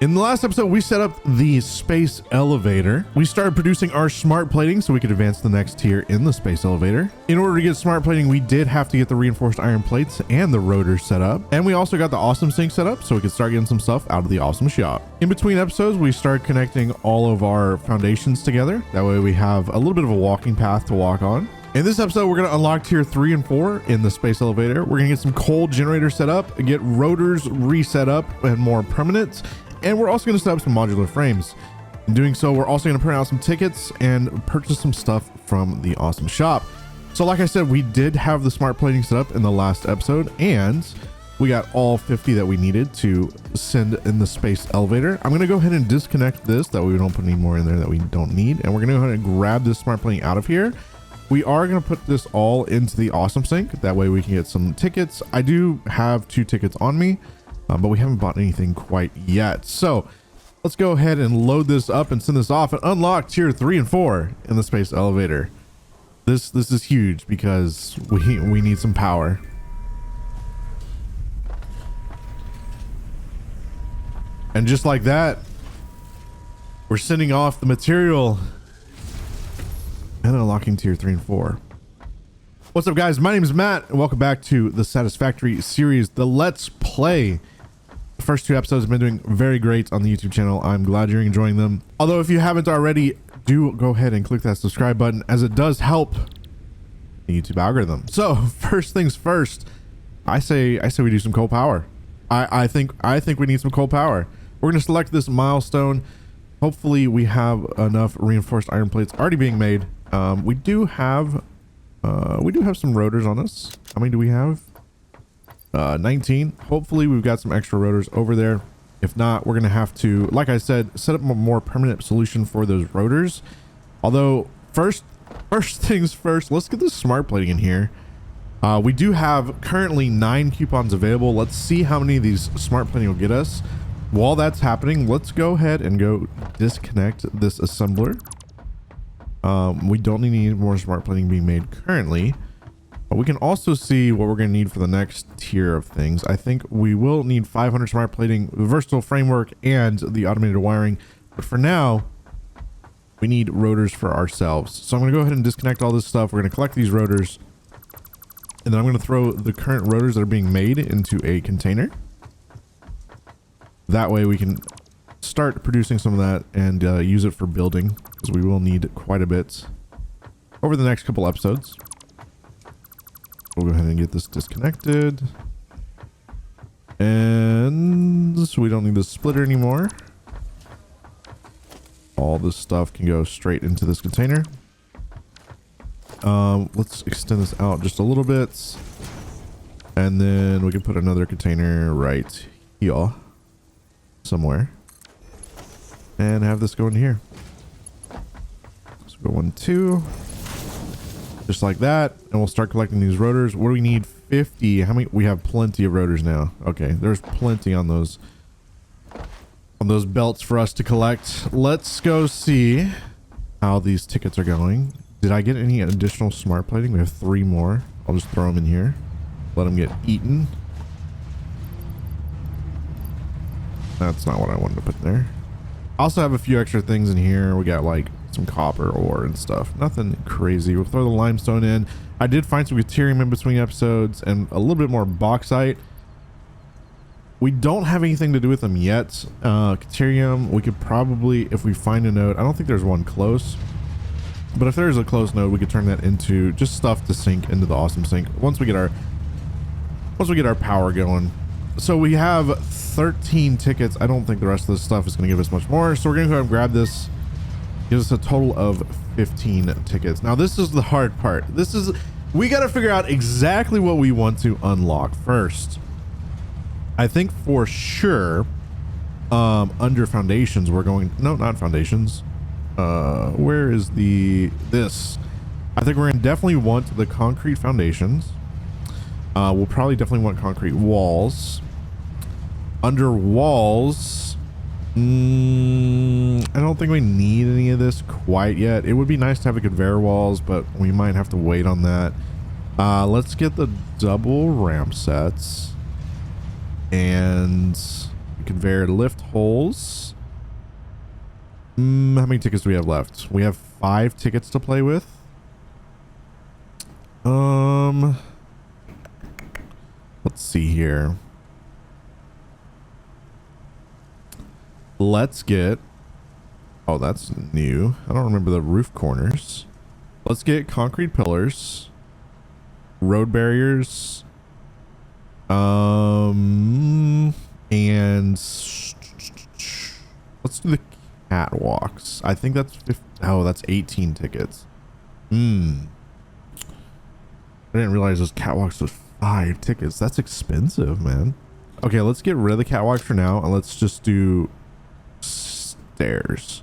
In the last episode, we set up the space elevator. We started producing our smart plating so we could advance to the next tier in the space elevator. In order to get smart plating, we did have to get the reinforced iron plates and the rotors set up. And we also got the awesome sink set up so we could start getting some stuff out of the awesome shop. In between episodes, we started connecting all of our foundations together. That way we have a little bit of a walking path to walk on. In this episode, we're going to unlock tier 3 and 4 in the space elevator. We're going to get some coal generators set up, get rotors reset up and more permanent. And we're also going to set up some modular frames. In doing so, we're also going to print out some tickets and purchase some stuff from the awesome shop. So like I said, we did have the smart plating set up in the last episode, and we got all 50 that we needed to send in the space elevator. I'm going to go ahead and disconnect this, that way we don't put any more in there that we don't need. And we're going to go ahead and grab this smart plating out of here. We are going to put this all into the awesome sink. That way we can get some tickets. I do have 2 tickets on me. But we haven't bought anything quite yet. So let's go ahead and load this up and send this off and unlock tier 3 and 4 in the space elevator. This is huge because we need some power. And just like that, we're sending off the material and unlocking tier 3 and 4. What's up, guys? My name is Matt and welcome back to the Satisfactory series, the Let's Play. The first 2 episodes have been doing very great on the YouTube channel. I'm glad you're enjoying them. Although if you haven't already, do go ahead and click that subscribe button, as it does help the YouTube algorithm. So first things first, I say we do some coal power. I think we need some coal power. We're going to select this milestone. Hopefully we have enough reinforced iron plates already being made. We do have some rotors on us. How many do we have? 19. Hopefully we've got some extra rotors over there. If not, we're gonna have to, like I said, set up a more permanent solution for those rotors. Although first things first, let's get this smart plating in here. We do have currently 9 coupons available. Let's see how many of these smart plating will get us. While that's happening, let's go ahead and go disconnect this assembler. We don't need any more smart plating being made currently. But we can also see what we're going to need for the next tier of things. I think we will need 500 smart plating, the versatile framework, and the automated wiring. But for now, we need rotors for ourselves. So I'm going to go ahead and disconnect all this stuff. We're going to collect these rotors. And then I'm going to throw the current rotors that are being made into a container. That way we can start producing some of that and use it for building, because we will need quite a bit over the next couple episodes. We'll go ahead and get this disconnected. And so we don't need the splitter anymore. All this stuff can go straight into this container. Let's extend this out just a little bit. And then we can put another container right here somewhere. And have this go in here. So go 1, 2. Just like that, and we'll start collecting these rotors. What do we need? 50. How many? We have plenty of rotors now. Okay, there's plenty on those belts for us to collect. Let's go see how these tickets are going. Did I get any additional smart plating? We have 3 more. I'll just throw them in here. Let them get eaten. That's not what I wanted to put there. I also have a few extra things in here. We got like some copper ore and stuff. Nothing crazy. We'll throw the limestone in. I did find some deuterium in between episodes and a little bit more bauxite. We don't have anything to do with them yet. Deuterium, we could probably, if we find a node, I don't think there's one close, but if there's a close node, we could turn that into just stuff to sink into the awesome sink once we get our power going. So we have 13 tickets. I don't think the rest of this stuff is going to give us much more, so we're going to go ahead and grab this. Gives us a total of 15 tickets. Now this is the hard part. We got to figure out exactly what we want to unlock first. I think for sure under foundations we're going, no, not foundations. Where is this? I think we're gonna definitely want the concrete foundations. We'll probably definitely want concrete walls. Under walls, I don't think we need any of this quite yet. It would be nice to have a conveyor walls, but we might have to wait on that. Let's get the double ramp sets, and conveyor lift holes. How many tickets do we have left? We have 5 tickets to play with. Let's see here. Let's get, oh, that's new. I don't remember the roof corners. Let's get concrete pillars, road barriers, and let's do the catwalks. I think that's 50, oh, that's 18 tickets. I didn't realize those catwalks was 5 tickets. That's expensive, man. Okay, let's get rid of the catwalks for now, and let's just do stairs,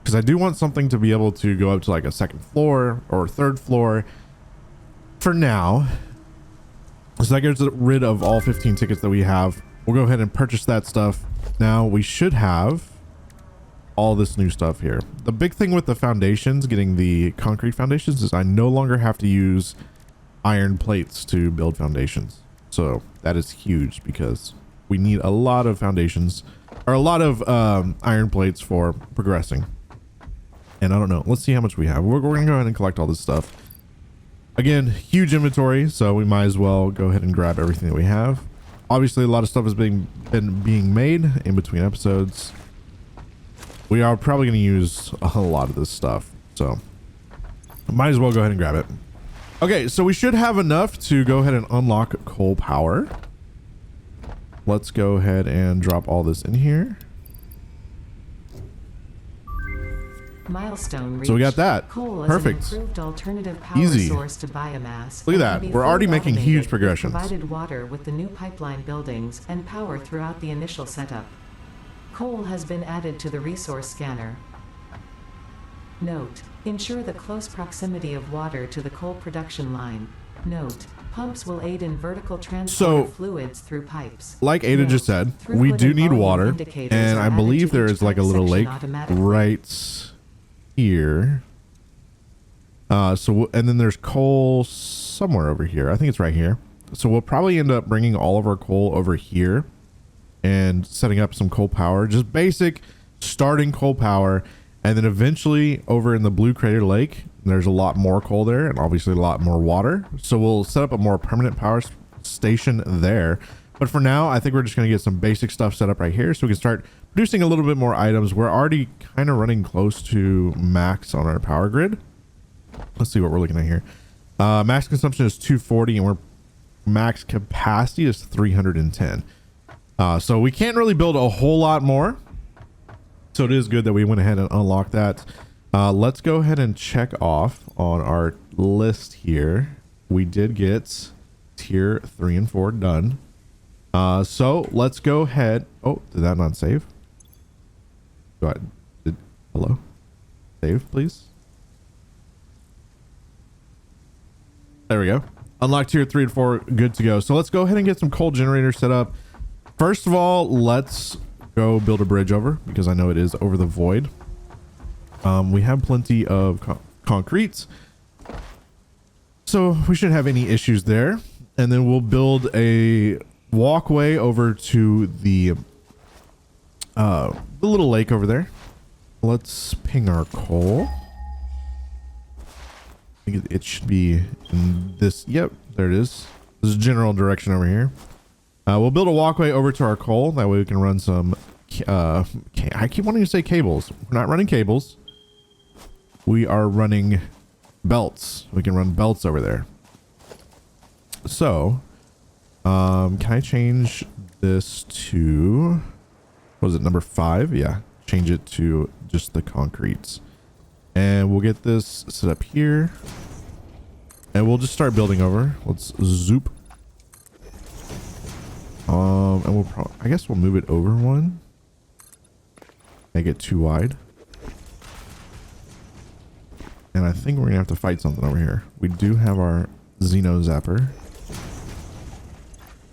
because I do want something to be able to go up to like a 2nd floor or 3rd floor for now. So that gets rid of all 15 tickets that we have. We'll go ahead and purchase that stuff. Now we should have all this new stuff here. The big thing with the foundations, getting the concrete foundations, is I no longer have to use iron plates to build foundations. So that is huge, because we need a lot of foundations, or a lot of iron plates for progressing. And I don't know, let's see how much we have. We're gonna go ahead and collect all this stuff. Again, huge inventory, so we might as well go ahead and grab everything that we have. Obviously a lot of stuff is being made in between episodes. We are probably going to use a lot of this stuff, so might as well go ahead and grab it. Okay, so we should have enough to go ahead and unlock coal power. Let's go ahead and drop all this in here. Milestone reached. So we got that. Coal Perfect. Is an improved alternative power Easy. Source to biomass. Look at that. We're already making huge progressions. Provided water with the new pipeline buildings and power throughout the initial setup. Coal has been added to the resource scanner. Note: ensure the close proximity of water to the coal production line. Note: pumps will aid in vertical transport of fluids through pipes. Like Ada just said, we do need water, and I believe there is like a little lake right here. And then there's coal somewhere over here. I think it's right here. So we'll probably end up bringing all of our coal over here and setting up some coal power, just basic starting coal power. And then eventually over in the Blue Crater Lake, there's a lot more coal there and obviously a lot more water. So we'll set up a more permanent power station there. But for now, I think we're just going to get some basic stuff set up right here so we can start producing a little bit more items. We're already kind of running close to max on our power grid. Let's see what we're looking at here. Max consumption is 240 and max capacity is 310. So we can't really build a whole lot more. So it is good that we went ahead and unlocked that. Let's go ahead and check off on our list here. We did get tier 3 and 4 done. So let's go ahead. Oh, did that not save? Go ahead. Hello? Save, please. There we go. Unlock tier 3 and 4. Good to go. So let's go ahead and get some coal generators set up. First of all, let's go build a bridge over, because I know it is over the void. We have plenty of concrete, so we shouldn't have any issues there. And then we'll build a walkway over to the little lake over there. Let's ping our coal. I think it should be in this. Yep, there it is. This is general direction over here. We'll build a walkway over to our coal. That way we can run some, I keep wanting to say cables. We're not running cables. We are running belts. We can run belts over there. So, can I change this to, what was it, number 5? Yeah, change it to just the concretes. And we'll get this set up here. And we'll just start building over. Let's zoop. And we'll I guess we'll move it over one. Make it too wide. And I think we're gonna have to fight something over here. We do have our Xeno Zapper.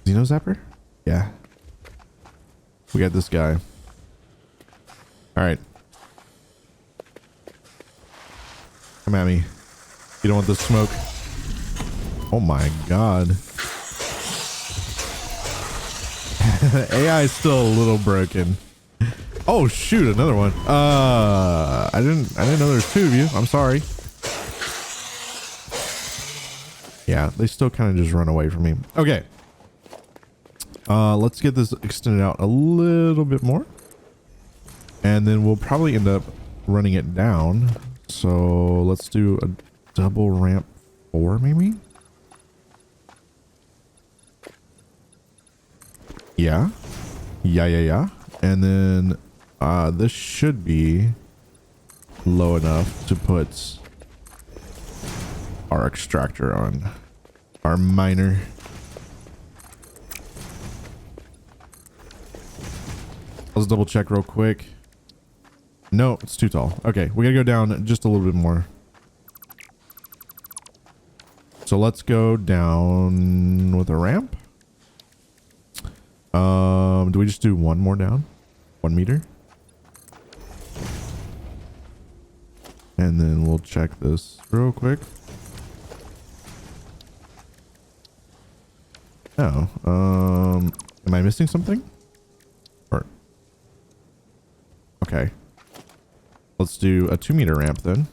Xeno Zapper? Yeah. We got this guy. Alright. Come at me. You don't want the smoke. Oh my god. AI is still a little broken. Oh shoot, another one. I didn't know there's two of you. I'm sorry. Yeah, they still kind of just run away from me. Okay. Let's get this extended out a little bit more. And then we'll probably end up running it down. So let's do a double ramp 4 maybe? Yeah. Yeah. And then this should be low enough to put our extractor on. Our miner. Let's double check real quick. No, it's too tall. Okay, we gotta go down just a little bit more. So let's go down with a ramp. Do we just do one more down? 1 meter? And then we'll check this real quick. Oh, am I missing something? Or, okay. Let's do a 2 meter ramp then.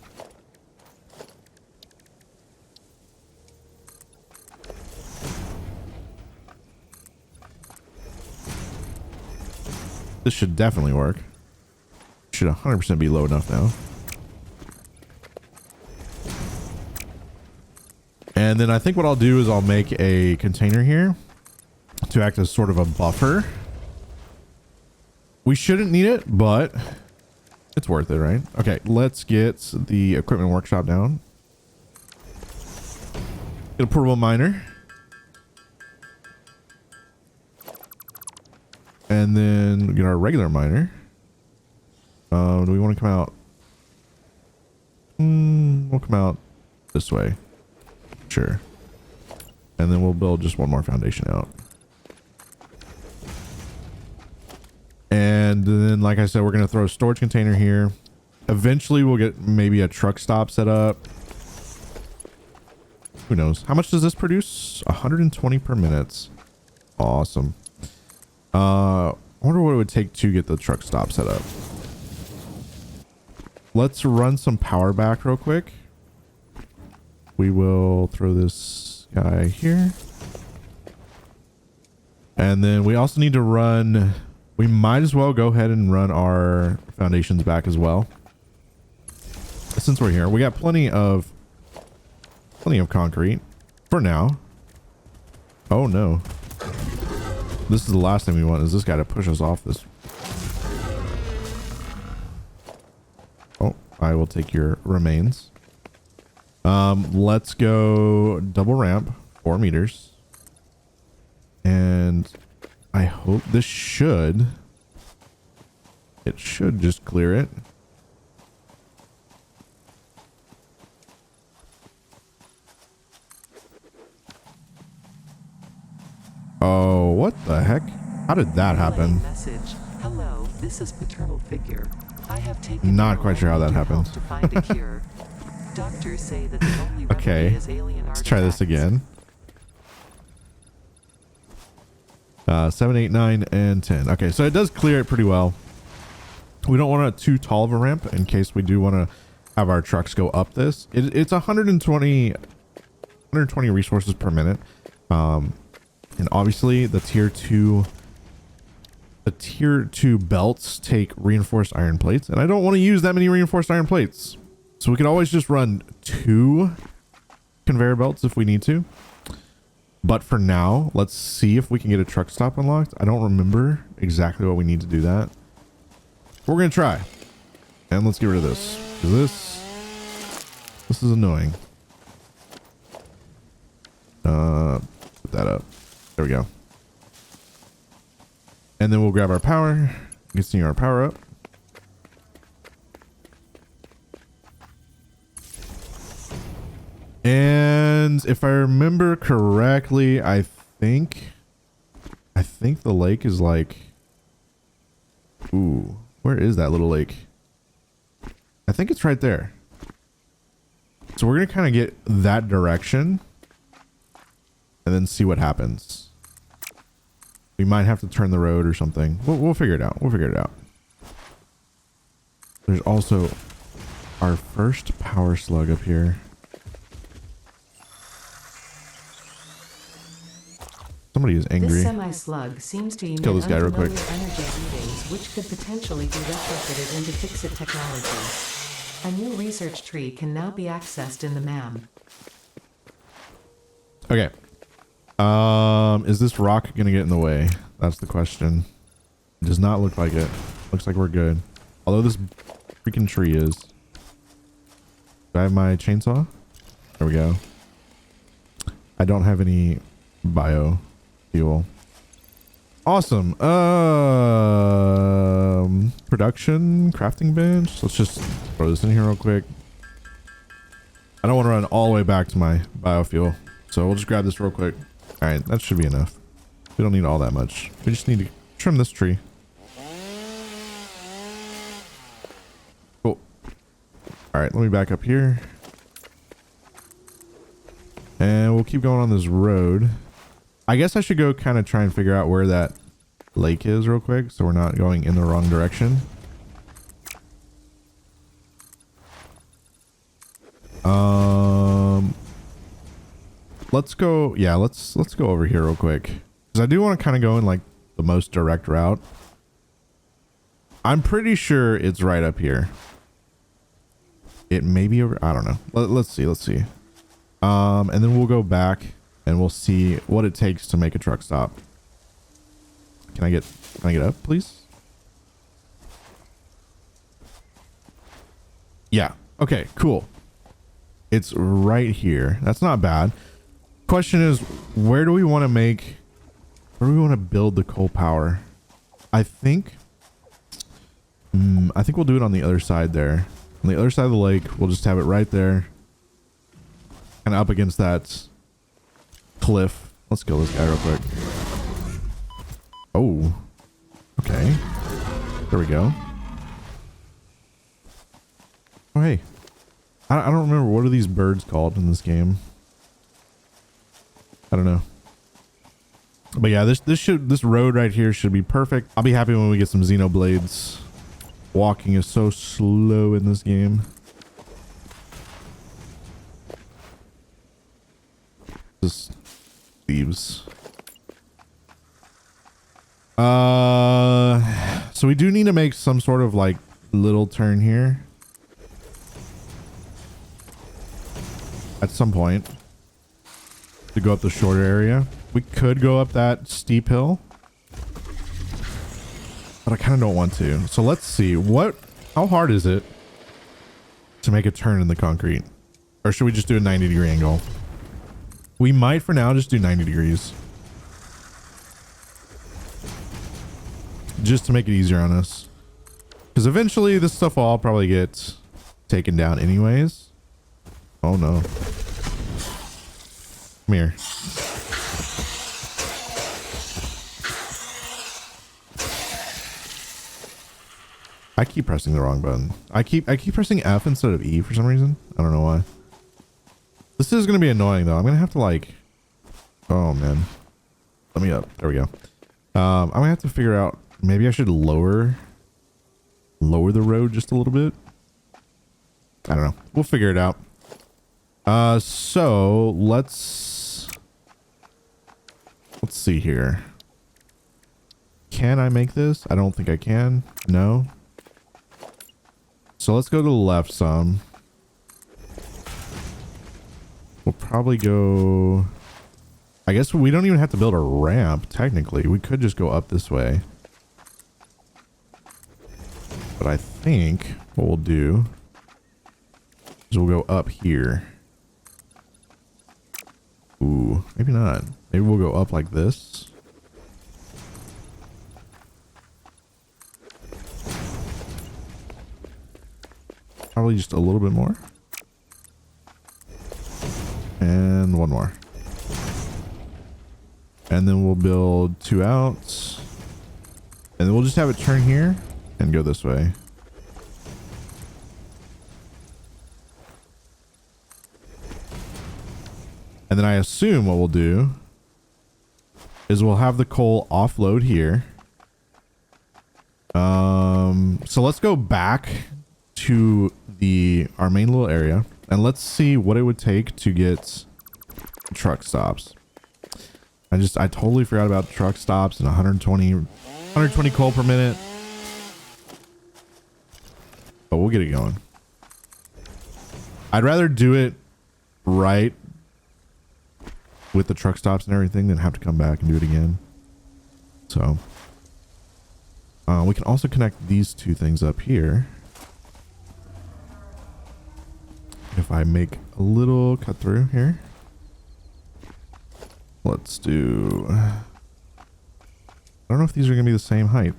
This should definitely work. Should 100% be low enough now. And then I think what I'll do is I'll make a container here to act as sort of a buffer. We shouldn't need it, but it's worth it, right? Okay, let's get the equipment workshop down. Get a portable miner. And then get our regular miner. Do we want to come out? We'll come out this way. Sure. And then we'll build just one more foundation out. And then, like I said, we're going to throw a storage container here. Eventually, we'll get maybe a truck stop set up. Who knows? How much does this produce? 120 per minute. Awesome. I wonder what it would take to get the truck stop set up. Let's run some power back real quick. We will throw this guy here. And then we also need to run... We might as well go ahead and run our foundations back as well. Since we're here, we got plenty of concrete for now. Oh no. This is the last thing we want, is this guy to push us off this. Oh, I will take your remains. Let's go double ramp 4 meters. And I hope this should just clear it. Oh, what the heck? How did that happen? Message. Hello, this is paternal figure. I have taken Not quite sure how that happened. to find a cure. Doctors say that the only remedy Okay, is alien let's try this artifacts. again. 7, 8, 9, and 10. Okay, so it does clear it pretty well. We don't want too tall of a ramp in case we do want to have our trucks go up this. It's 120 resources per minute. And obviously the tier 2 belts take reinforced iron plates, and I don't want to use that many reinforced iron plates. So we could always just run 2 conveyor belts if we need to. But for now, let's see if we can get a truck stop unlocked. I don't remember exactly what we need to do that. We're going to try. And let's get rid of this. Because this is annoying. Put that up. There we go. And then we'll grab our power. Get our power up. And if I remember correctly, I think the lake is like... Ooh, where is that little lake? I think it's right there. So we're going to kind of get that direction and then see what happens. We might have to turn the road or something. We'll figure it out. We'll figure it out. There's also our first power slug up here. Somebody is angry. This semi-slug seems to emit Kill this guy real quick. unfamiliar energy readings, which could potentially be retrofitted into fix-it technology. A new research tree can now be accessed in the MAM. Okay. Is this rock gonna get in the way? That's the question. It does not look like it. Looks like we're good. Although this freaking tree is. Do I have my chainsaw? There we go. I don't have any bio fuel. Awesome. Production crafting bench. Let's just throw this in here real quick. I don't want to run all the way back to my biofuel, so we'll just grab this real quick. All right, that should be enough. We don't need all that much. We just need to trim this tree. Cool. All right, let me back up here. And we'll keep going on this road. I guess I should go kind of try and figure out where that lake is real quick, so we're not going in the wrong direction. Let's go. Yeah, let's go over here real quick, because I do want to kind of go in like the most direct route. I'm pretty sure it's right up here. It may be over. I don't know. Let's see. And then we'll go back and we'll see what it takes to make a truck stop. Can I get up, please? Yeah. Okay, cool. It's right here. That's not bad. Question is, where do we want to build the coal power? I think we'll do it on the other side there. On the other side of the lake, we'll just have it right there. And up against that cliff. Let's kill this guy real quick. Oh. Okay. There we go. Oh, hey. I don't remember. What are these birds called in this game? I don't know. But yeah, this road right here should be perfect. I'll be happy when we get some Xenoblades. Walking is so slow in this game. Just leaves. So we do need to make some sort of like little turn here at some point to go up the shorter area. We could go up that steep hill, but I kind of don't want to. So let's see how hard is it to make a turn in the concrete, or should we just do a 90-degree angle? We might for now just do 90 degrees. Just to make it easier on us. Because eventually this stuff will all probably get taken down anyways. Oh no. Come here. I keep pressing the wrong button. I keep pressing F instead of E for some reason. I don't know why. This is going to be annoying though. I'm going to have to like, oh man. Let me up. There we go. I'm going to have to figure out, maybe I should lower the road just a little bit. I don't know. We'll figure it out. So let's see here. Can I make this? I don't think I can. No. So let's go to the left some. We'll probably go, I guess we don't even have to build a ramp, technically. We could just go up this way. But I think what we'll do is we'll go up here. Ooh, maybe not. Maybe we'll go up like this. Probably just a little bit more. And one more. And then we'll build 2 out. And then we'll just have it turn here and go this way. And then I assume what we'll do is we'll have the coal offload here. So let's go back to our main little area and let's see what it would take to get truck stops. I totally forgot about truck stops and 120 coal per minute. But we'll get it going. I'd rather do it right with the truck stops and everything than have to come back and do it again. So we can also connect these two things up here. If I make a little cut through here, let's do, I don't know if these are gonna be the same height.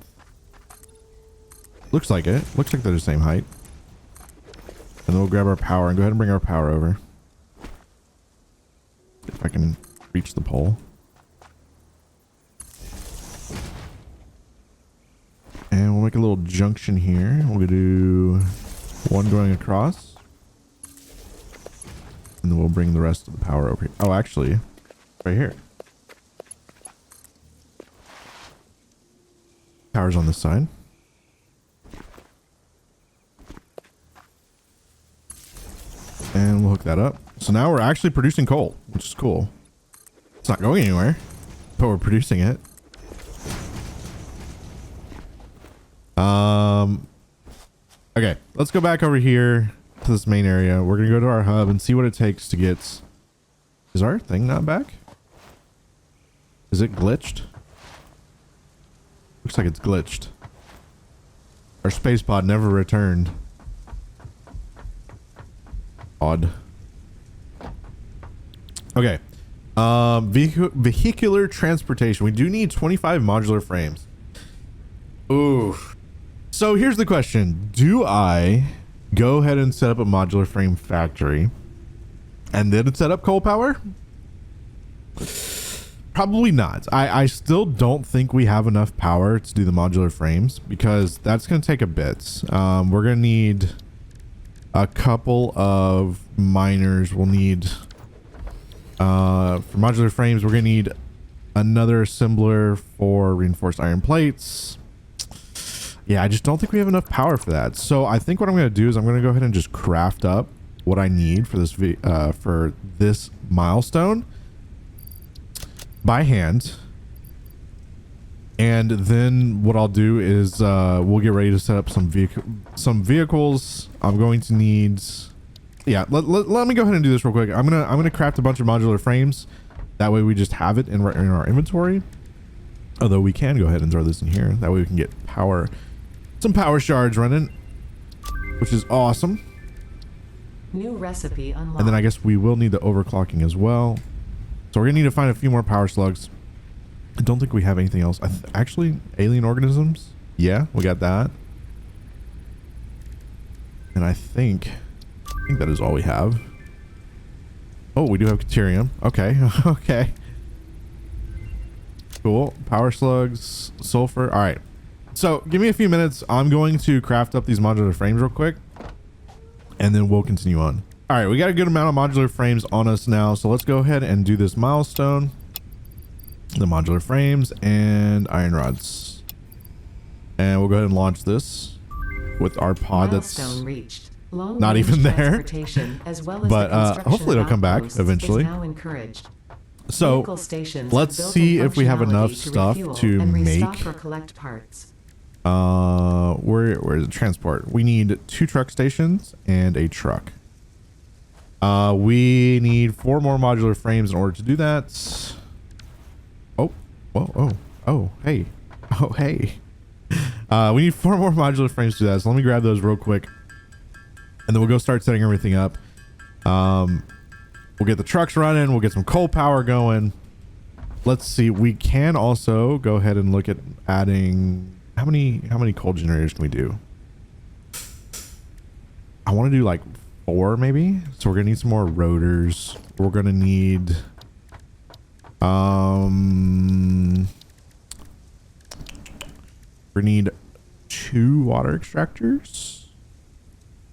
Looks like it. Looks like they're the same height. And then we'll grab our power and go ahead and bring our power over. If I can reach the pole. And we'll make a little junction here. We'll do one going across. And then we'll bring the rest of the power over here. Oh, actually, right here. Power's on this side. And we'll hook that up. So now we're actually producing coal, which is cool. It's not going anywhere, but we're producing it. Okay, let's go back over here to this main area. We're gonna go to our hub and see what it takes to get. Is our thing not back? Is it glitched? Looks like it's glitched. Our space pod never returned. Odd. Okay. Vehicular transportation. We do need 25 modular frames. Ooh. So here's the question. Do I go ahead and set up a modular frame factory and then set up coal power? Probably not. I still don't think we have enough power to do the modular frames because that's going to take a bit. We're going to need a couple of miners. We'll need, for modular frames, we're going to need another assembler for reinforced iron plates. Yeah, I just don't think we have enough power for that. So I think what I'm going to do is I'm going to go ahead and just craft up what I need for this milestone by hand. And then what I'll do is we'll get ready to set up some vehicles. I'm going to need, yeah, let me go ahead and do this real quick. I'm gonna craft a bunch of modular frames. That way we just have it in our inventory. Although we can go ahead and throw this in here. That way we can get power, some power shards running, which is awesome. New recipe unlocked. And then I guess we will need the overclocking as well. So we're gonna need to find a few more power slugs. I don't think we have anything else. Actually, alien organisms. Yeah, we got that. And I think that is all we have. Oh, we do have deuterium. Okay, okay. Cool. Power slugs, sulfur. All right. So give me a few minutes. I'm going to craft up these modular frames real quick, and then we'll continue on. All right, we got a good amount of modular frames on us now. So let's go ahead and do this milestone. The modular frames and iron rods. And we'll go ahead and launch this with our pod Milestone reached. Not even there. As well as But hopefully it'll come back eventually. Now encouraged. So let's see if we have enough stuff to make. Or collect parts. Where is it? Transport. We need 2 truck stations and a truck. We need 4 more modular frames in order to do that. Oh, whoa, oh, hey. Oh, hey. We need 4 more modular frames to do that. So let me grab those real quick. And then we'll go start setting everything up. We'll get the trucks running. We'll get some coal power going. Let's see. We can also go ahead and look at adding... How many coal generators can we do? I want to do like 4 maybe. So we're going to need some more rotors. We're going to need... we need 2 water extractors,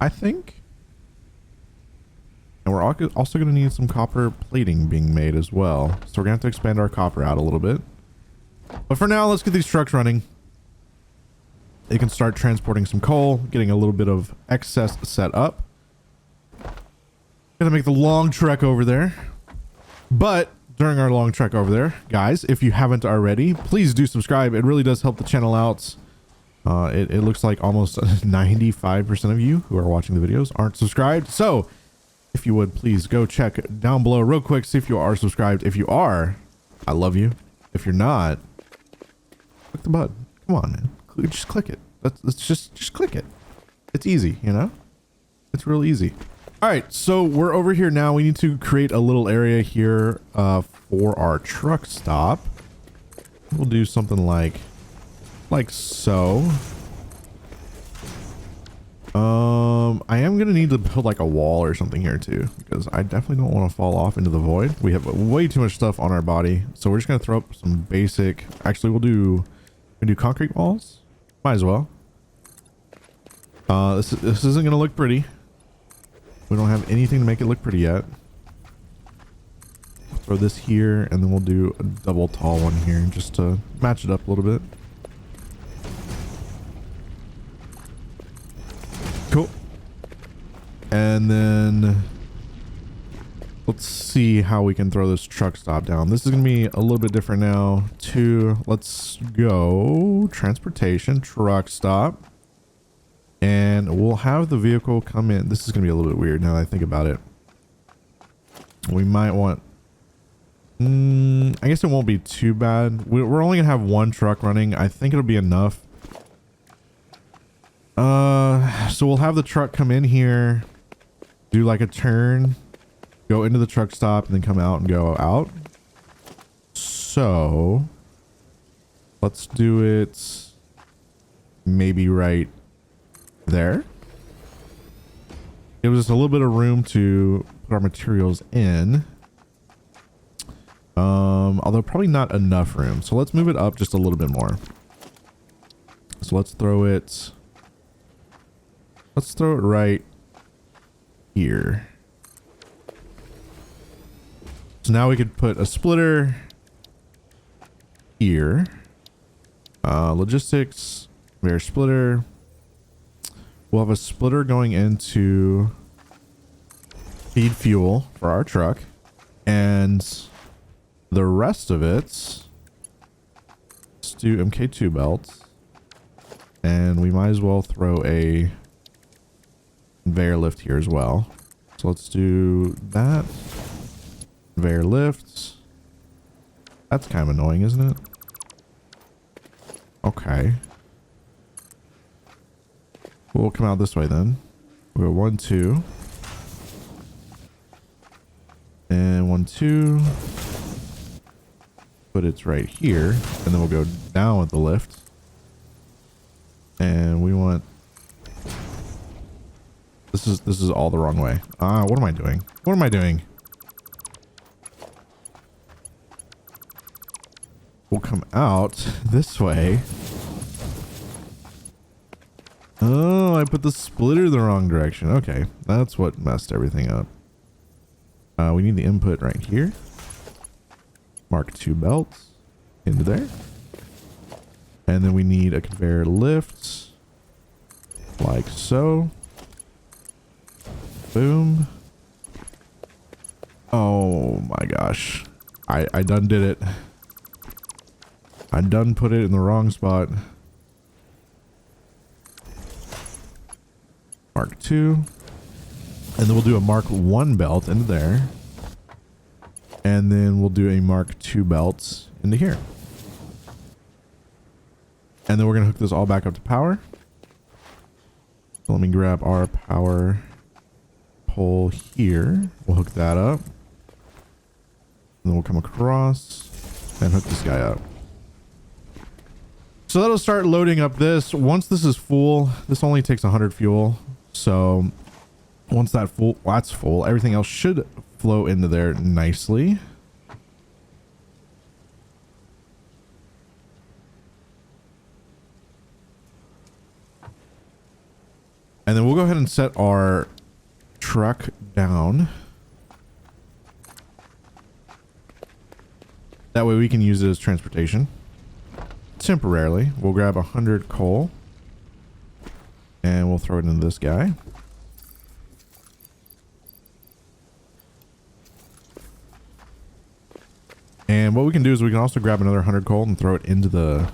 I think. And we're also going to need some copper plating being made as well. So we're going to have to expand our copper out a little bit. But for now, let's get these trucks running. They can start transporting some coal, getting a little bit of excess set up. Gonna make the long trek over there. But during our long trek over there, guys, if you haven't already, please do subscribe. It really does help the channel out. It looks like almost 95% of you who are watching the videos aren't subscribed. So if you would, please go check down below real quick, see if you are subscribed. If you are, I love you. If you're not, click the button. Come on, man. Just click it. Let's just click it. It's easy, you know? It's real easy. All right, so we're over here now. We need to create a little area here for our truck stop. We'll do something like so. I am gonna need to build like a wall or something here too, because I definitely don't want to fall off into the void. We have way too much stuff on our body, so we're just gonna throw up some basic. Actually, we'll do concrete walls. Might as well. This isn't gonna look pretty. We don't have anything to make it look pretty yet. Throw this here, and then we'll do a double tall one here just to match it up a little bit. Cool. And then let's see how we can throw this truck stop down. This is going to be a little bit different now. Let's go transportation truck stop. And we'll have the vehicle come in. This is going to be a little bit weird now that I think about it. We might want... I guess it won't be too bad. We're only going to have one truck running. I think it'll be enough. So we'll have the truck come in here, do like a turn, go into the truck stop, and then come out and go out. So let's do it maybe right there. Gives us a little bit of room to put our materials in. Although probably not enough room. So let's move it up just a little bit more. So let's throw it right here. So now we could put a splitter here. Logistics, conveyor splitter. We'll have a splitter going into feed fuel for our truck. And the rest of it, let's do MK2 belts. And we might as well throw a conveyor lift here as well. So let's do that. Conveyor lifts. That's kind of annoying, isn't it? Okay. We'll come out this way then. We'll go 1, 2. And 1, 2. Put it right here. And then we'll go down with the lift. And we want... This is all the wrong way. What am I doing? What am I doing? We'll come out this way. Oh, I put the splitter the wrong direction. Okay, that's what messed everything up. We need the input right here. Mark 2 belts into there. And then we need a conveyor lift like so. Boom. Oh my gosh. I done did it. I done put it in the wrong spot. Mark 2. And then we'll do a Mark 1 belt into there. And then we'll do a Mark 2 belts into here. And then we're going to hook this all back up to power. So let me grab our power pole here. We'll hook that up. And then we'll come across and hook this guy up. So that'll start loading up this. Once this is full, this only takes 100 fuel. So once that's full, everything else should flow into there nicely. And then we'll go ahead and set our truck down. That way we can use it as transportation. temporarily. We'll grab 100 coal and we'll throw it into this guy. And what we can do is we can also grab another 100 coal and throw it into the...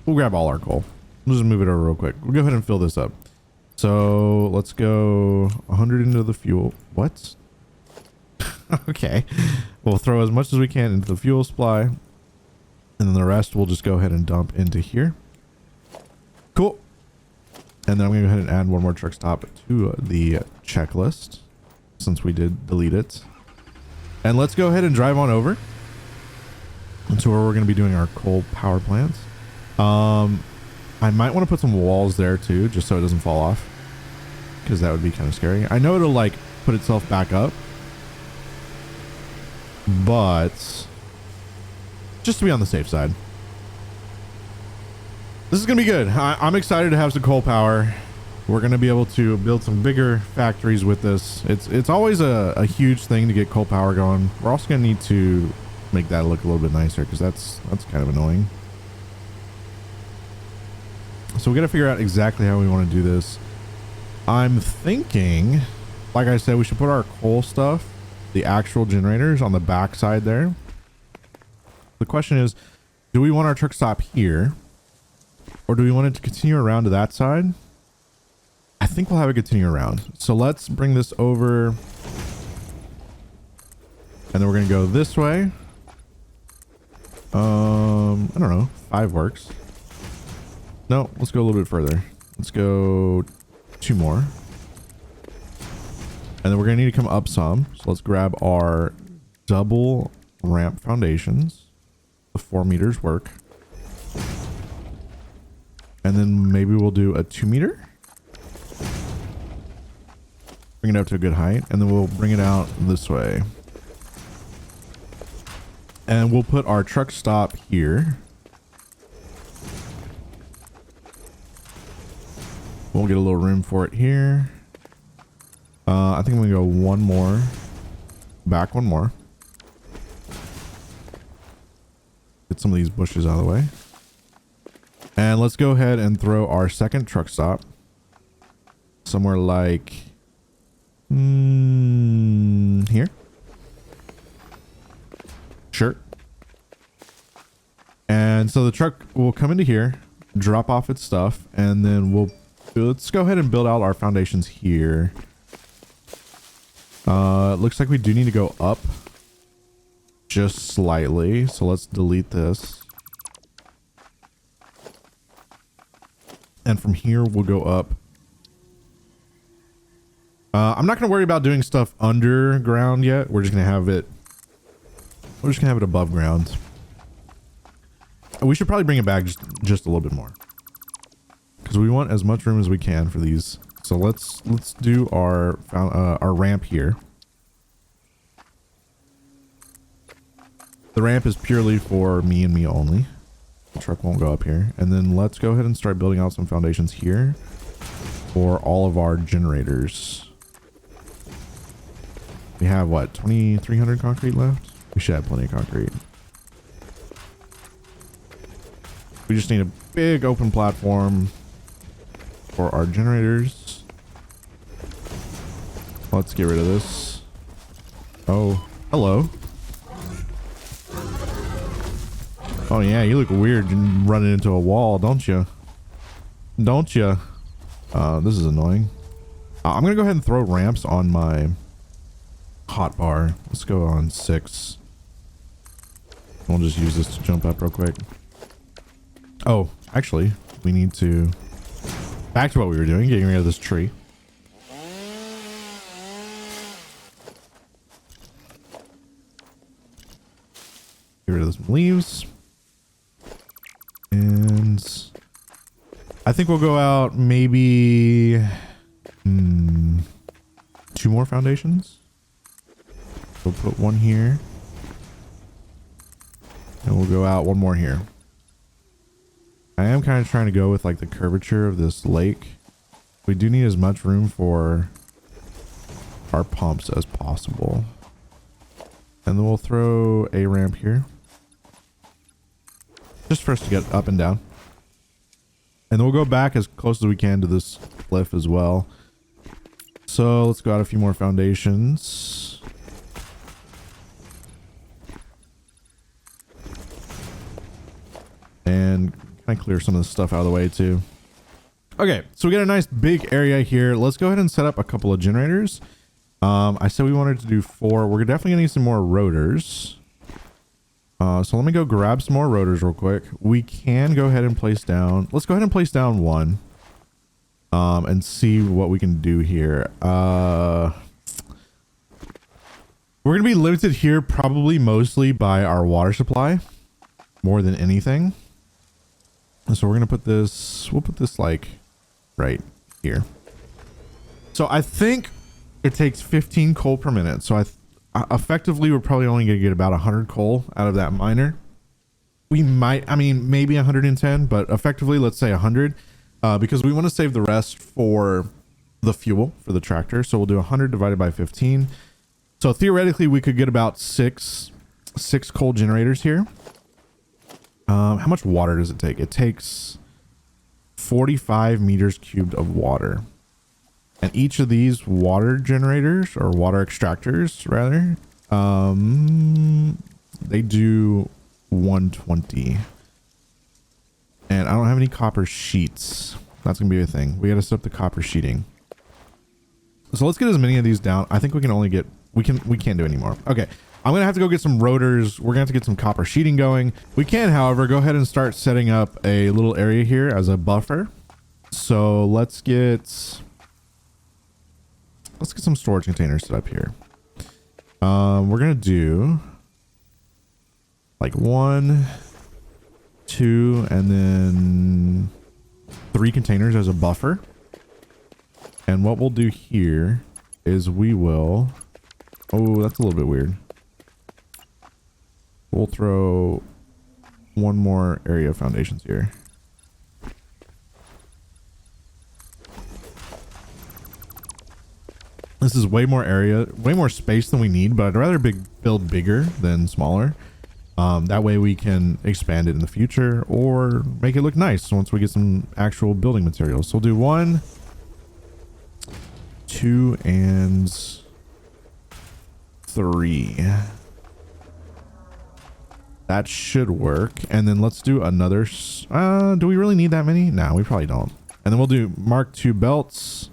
We'll grab all our coal. We'll just move it over real quick. We'll go ahead and fill this up. So let's go 100 into the fuel. What? Okay. We'll throw as much as we can into the fuel supply. And then the rest we'll just go ahead and dump into here. Cool. And then I'm going to go ahead and add one more truck stop to the checklist, since we did delete it. And let's go ahead and drive on over to where we're going to be doing our coal power plants. I might want to put some walls there too, just so it doesn't fall off, because that would be kind of scary. I know it'll like put itself back up, but just to be on the safe side. This is going to be good. I'm excited to have some coal power. We're going to be able to build some bigger factories with this. It's always a huge thing to get coal power going. We're also going to need to make that look a little bit nicer, because that's kind of annoying. So we got to figure out exactly how we want to do this. I'm thinking, like I said, we should put our coal stuff, the actual generators, on the back side there. The question is, do we want our truck stop here, or do we want it to continue around to that side? I think we'll have it continue around. So let's bring this over, and then we're going to go this way. I don't know. 5 works. No, let's go a little bit further. Let's go 2 more. And then we're going to need to come up some. So let's grab our double ramp foundations. The 4 meters work. And then maybe we'll do a 2 meter. Bring it up to a good height. And then we'll bring it out this way. And we'll put our truck stop here. We'll get a little room for it here. I think I'm gonna go 1 more. Back 1 more. Get some of these bushes out of the way. And let's go ahead and throw our second truck stop somewhere like here. Sure. And so the truck will come into here, drop off its stuff, and then let's go ahead and build out our foundations here. It looks like we do need to go up just slightly. So let's delete this. And from here, we'll go up. I'm not going to worry about doing stuff underground yet. We're just going to have it above ground. We should probably bring it back just a little bit more, because we want as much room as we can for these. So let's do our ramp here. The ramp is purely for me and me only. The truck won't go up here. And then let's go ahead and start building out some foundations here for all of our generators. We have what, 2,300 concrete left? We should have plenty of concrete. We just need a big open platform for our generators. Let's get rid of this. Oh, hello. Oh yeah, you look weird running into a wall, don't you? Don't you? This is annoying. I'm gonna go ahead and throw ramps on my hot bar. Let's go on 6. We'll just use this to jump up real quick. Oh, actually, we need to... Back to what we were doing, getting rid of this tree. Get rid of some leaves. And... I think we'll go out maybe... 2 more foundations. We'll put 1 here. And we'll go out 1 more here. I am kind of trying to go with like the curvature of this lake. We do need as much room for our pumps as possible. And then we'll throw a ramp here. just for us to get up and down. And then we'll go back as close as we can to this cliff as well. So let's go out a few more foundations. And kind of clear some of the stuff out of the way too. Okay, so we got a nice big area here. Let's go ahead and set up a couple of generators. I said we wanted to do 4. We're definitely gonna need some more rotors. So let me go grab some more rotors real quick. We can go ahead and place down. Let's go ahead and place down 1. And see what we can do here. We're gonna be limited here probably mostly by our water supply more than anything. So we're gonna put this, we'll put this like right here. So I think it takes 15 coal per minute. So effectively we're probably only gonna get about 100 coal out of that miner. We might, I mean, maybe 110, but effectively let's say 100, because we want to save the rest for the fuel for the tractor. So we'll do 100 divided by 15. So theoretically we could get about six coal generators here. How much water does it take? It takes 45 meters cubed of water. And each of these water generators, or water extractors rather, they do 120. And I don't have any copper sheets. That's gonna be a thing. We gotta set up the copper sheeting. So let's get as many of these down. I think we can only get, we can't do any more. Okay. I'm gonna have to go get some rotors. We're gonna have to get some copper sheeting going. We can, however, go ahead and start setting up a little area here as a buffer. So let's get some storage containers set up here. We're gonna do like 1, 2, and then 3 containers as a buffer. And what we'll do here is we will, oh, that's a little bit weird. We'll throw 1 more area of foundations here. This is way more area, way more space than we need, but I'd rather build bigger than smaller. That way we can expand it in the future or make it look nice once we get some actual building materials. So we'll do 1, 2, and 3. That should work. And then let's do another. Do we really need that many? No, we probably don't. And then we'll do Mark II belts.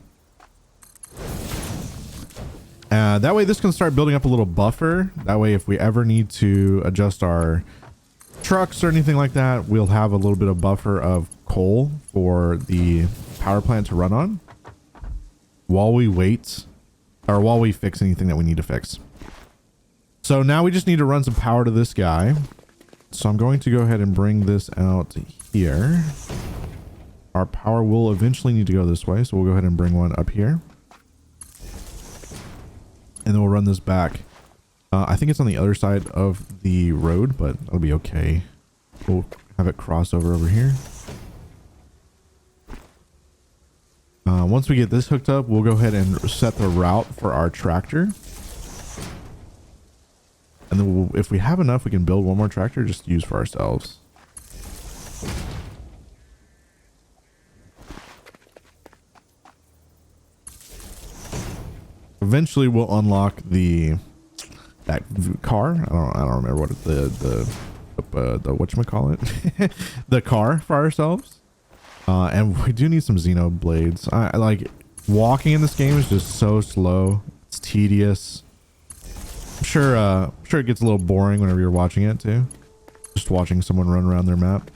That way this can start building up a little buffer. That way if we ever need to adjust our trucks or anything like that, we'll have a little bit of buffer of coal for the power plant to run on while we wait, or while we fix anything that we need to fix. So now we just need to run some power to this guy. So I'm going to go ahead and bring this out here. Our power will eventually need to go this way, so we'll go ahead and bring one up here. And then we'll run this back. I think it's on the other side of the road, but that'll be okay. We'll have it cross over here. Once we get this hooked up, we'll go ahead and set the route for our tractor. And then if we have enough, we can build 1 more tractor just to use for ourselves. Eventually we'll unlock that car. I don't remember what the whatchamacallit the car for ourselves. And we do need some Xeno blades. I like walking in this game is just so slow. It's tedious. I'm sure it gets a little boring whenever you're watching it too. Just watching someone run around their map.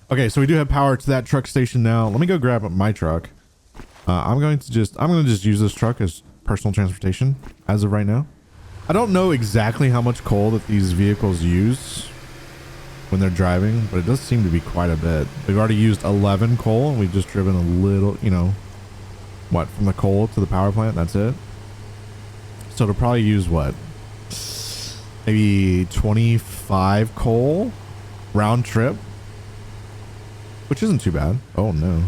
Okay, so we do have power to that truck station now. Let me go grab up my truck. I'm going to just use this truck as personal transportation as of right now. I don't know exactly how much coal that these vehicles use when they're driving, but it does seem to be quite a bit. We've already used 11 coal and we've just driven a little, you know, what, from the coal to the power plant, that's it. So it'll probably use what, maybe 25 coal round trip, which isn't too bad. Oh no.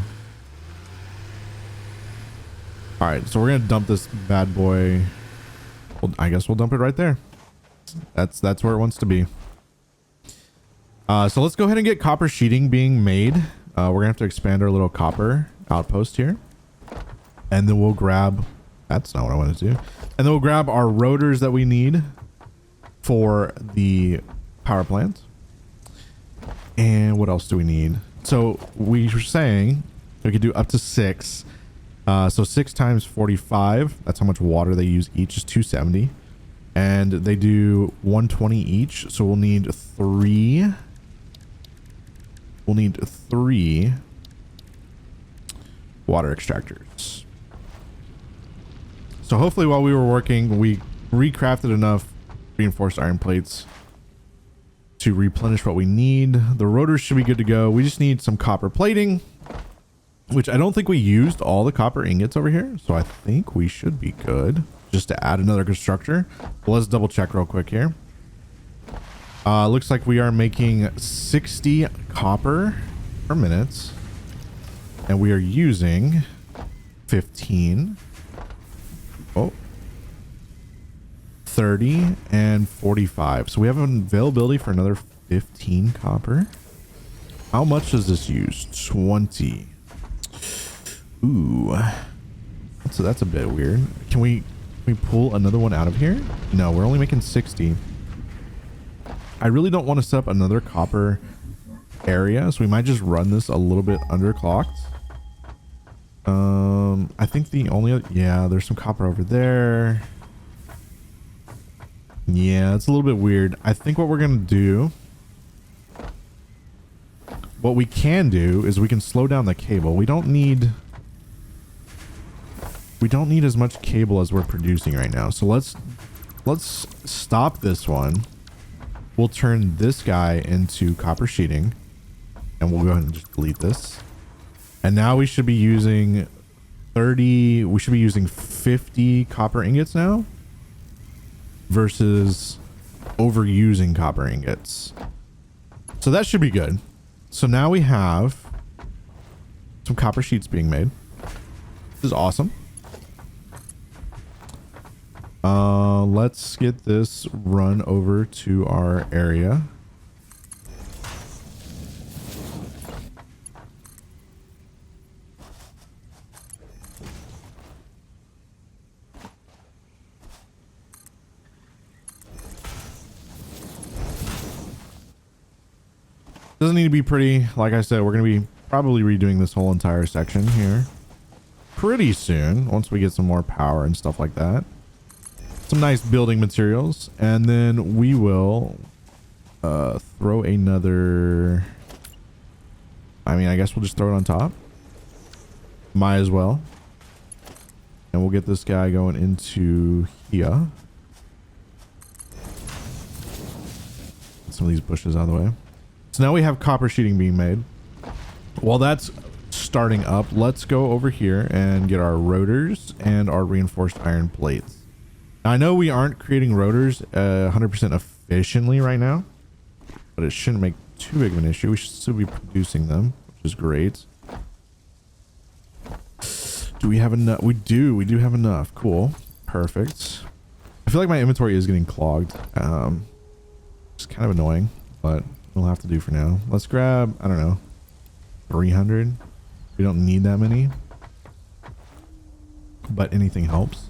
All right, so we're gonna dump this bad boy. Well, I guess we'll dump it right there. That's where it wants to be. So let's go ahead and get copper sheeting being made. We're gonna have to expand our little copper outpost here, and then we'll grab, that's not what I wanted to do. And then we'll grab our rotors that we need for the power plant. And what else do we need? So we were saying we could do up to 6. So 6 times 45, that's how much water they use each, is 270. And they do 120 each, so we'll need 3. We'll need 3 water extractors. So hopefully while we were working, we recrafted enough reinforced iron plates to replenish what we need. The rotors should be good to go. We just need some copper plating, which I don't think we used all the copper ingots over here. So I think we should be good just to add another constructor. Well, let's double check real quick here. Looks like we are making 60 copper per minute, and we are using 15. Oh, 30 and 45. So we have an availability for another 15 copper. How much does this use? 20. Ooh, so that's a bit weird. Can we pull another one out of here? No, we're only making 60. I really don't want to set up another copper area, so we might just run this a little bit underclocked. I think the only other, yeah, there's some copper over there. Yeah, it's a little bit weird. I think what we're gonna do, what we can do is we can slow down the cable. We don't need as much cable as we're producing right now. So let's stop this one. We'll turn this guy into copper sheeting, and we'll go ahead and just delete this. And now we should be using 30, we should be using 50 copper ingots now versus overusing copper ingots. So that should be good. So now we have some copper sheets being made. This is awesome. Let's get this run over to our area. Doesn't need to be pretty. Like I said, we're going to be probably redoing this whole entire section here pretty soon once we get some more power and stuff like that. Some nice building materials, and then we will throw another, I mean, I guess we'll just throw it on top. Might as well. And we'll get this guy going into here. Get some of these bushes out of the way. So now we have copper sheeting being made. While that's starting up, let's go over here and get our rotors and our reinforced iron plates. Now, I know we aren't creating rotors 100% efficiently right now, but it shouldn't make too big of an issue. We should still be producing them, which is great. Do we have enough? We do have enough. Cool. Perfect. I feel like my inventory is getting clogged. It's kind of annoying, but we'll have to do for now. Let's grab, I don't know, 300. We don't need that many, but anything helps.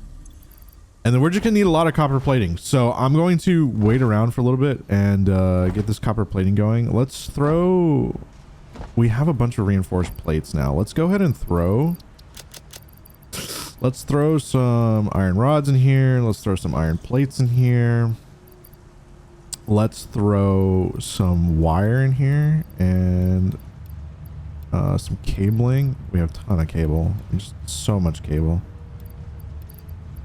And then we're just gonna need a lot of copper plating. So I'm going to wait around for a little bit and get this copper plating going. Let's throw, we have a bunch of reinforced plates now. Let's go ahead and throw, let's throw some iron rods in here. Let's throw some iron plates in here. Let's throw some wire in here and some cabling. We have a ton of cable, just so much cable.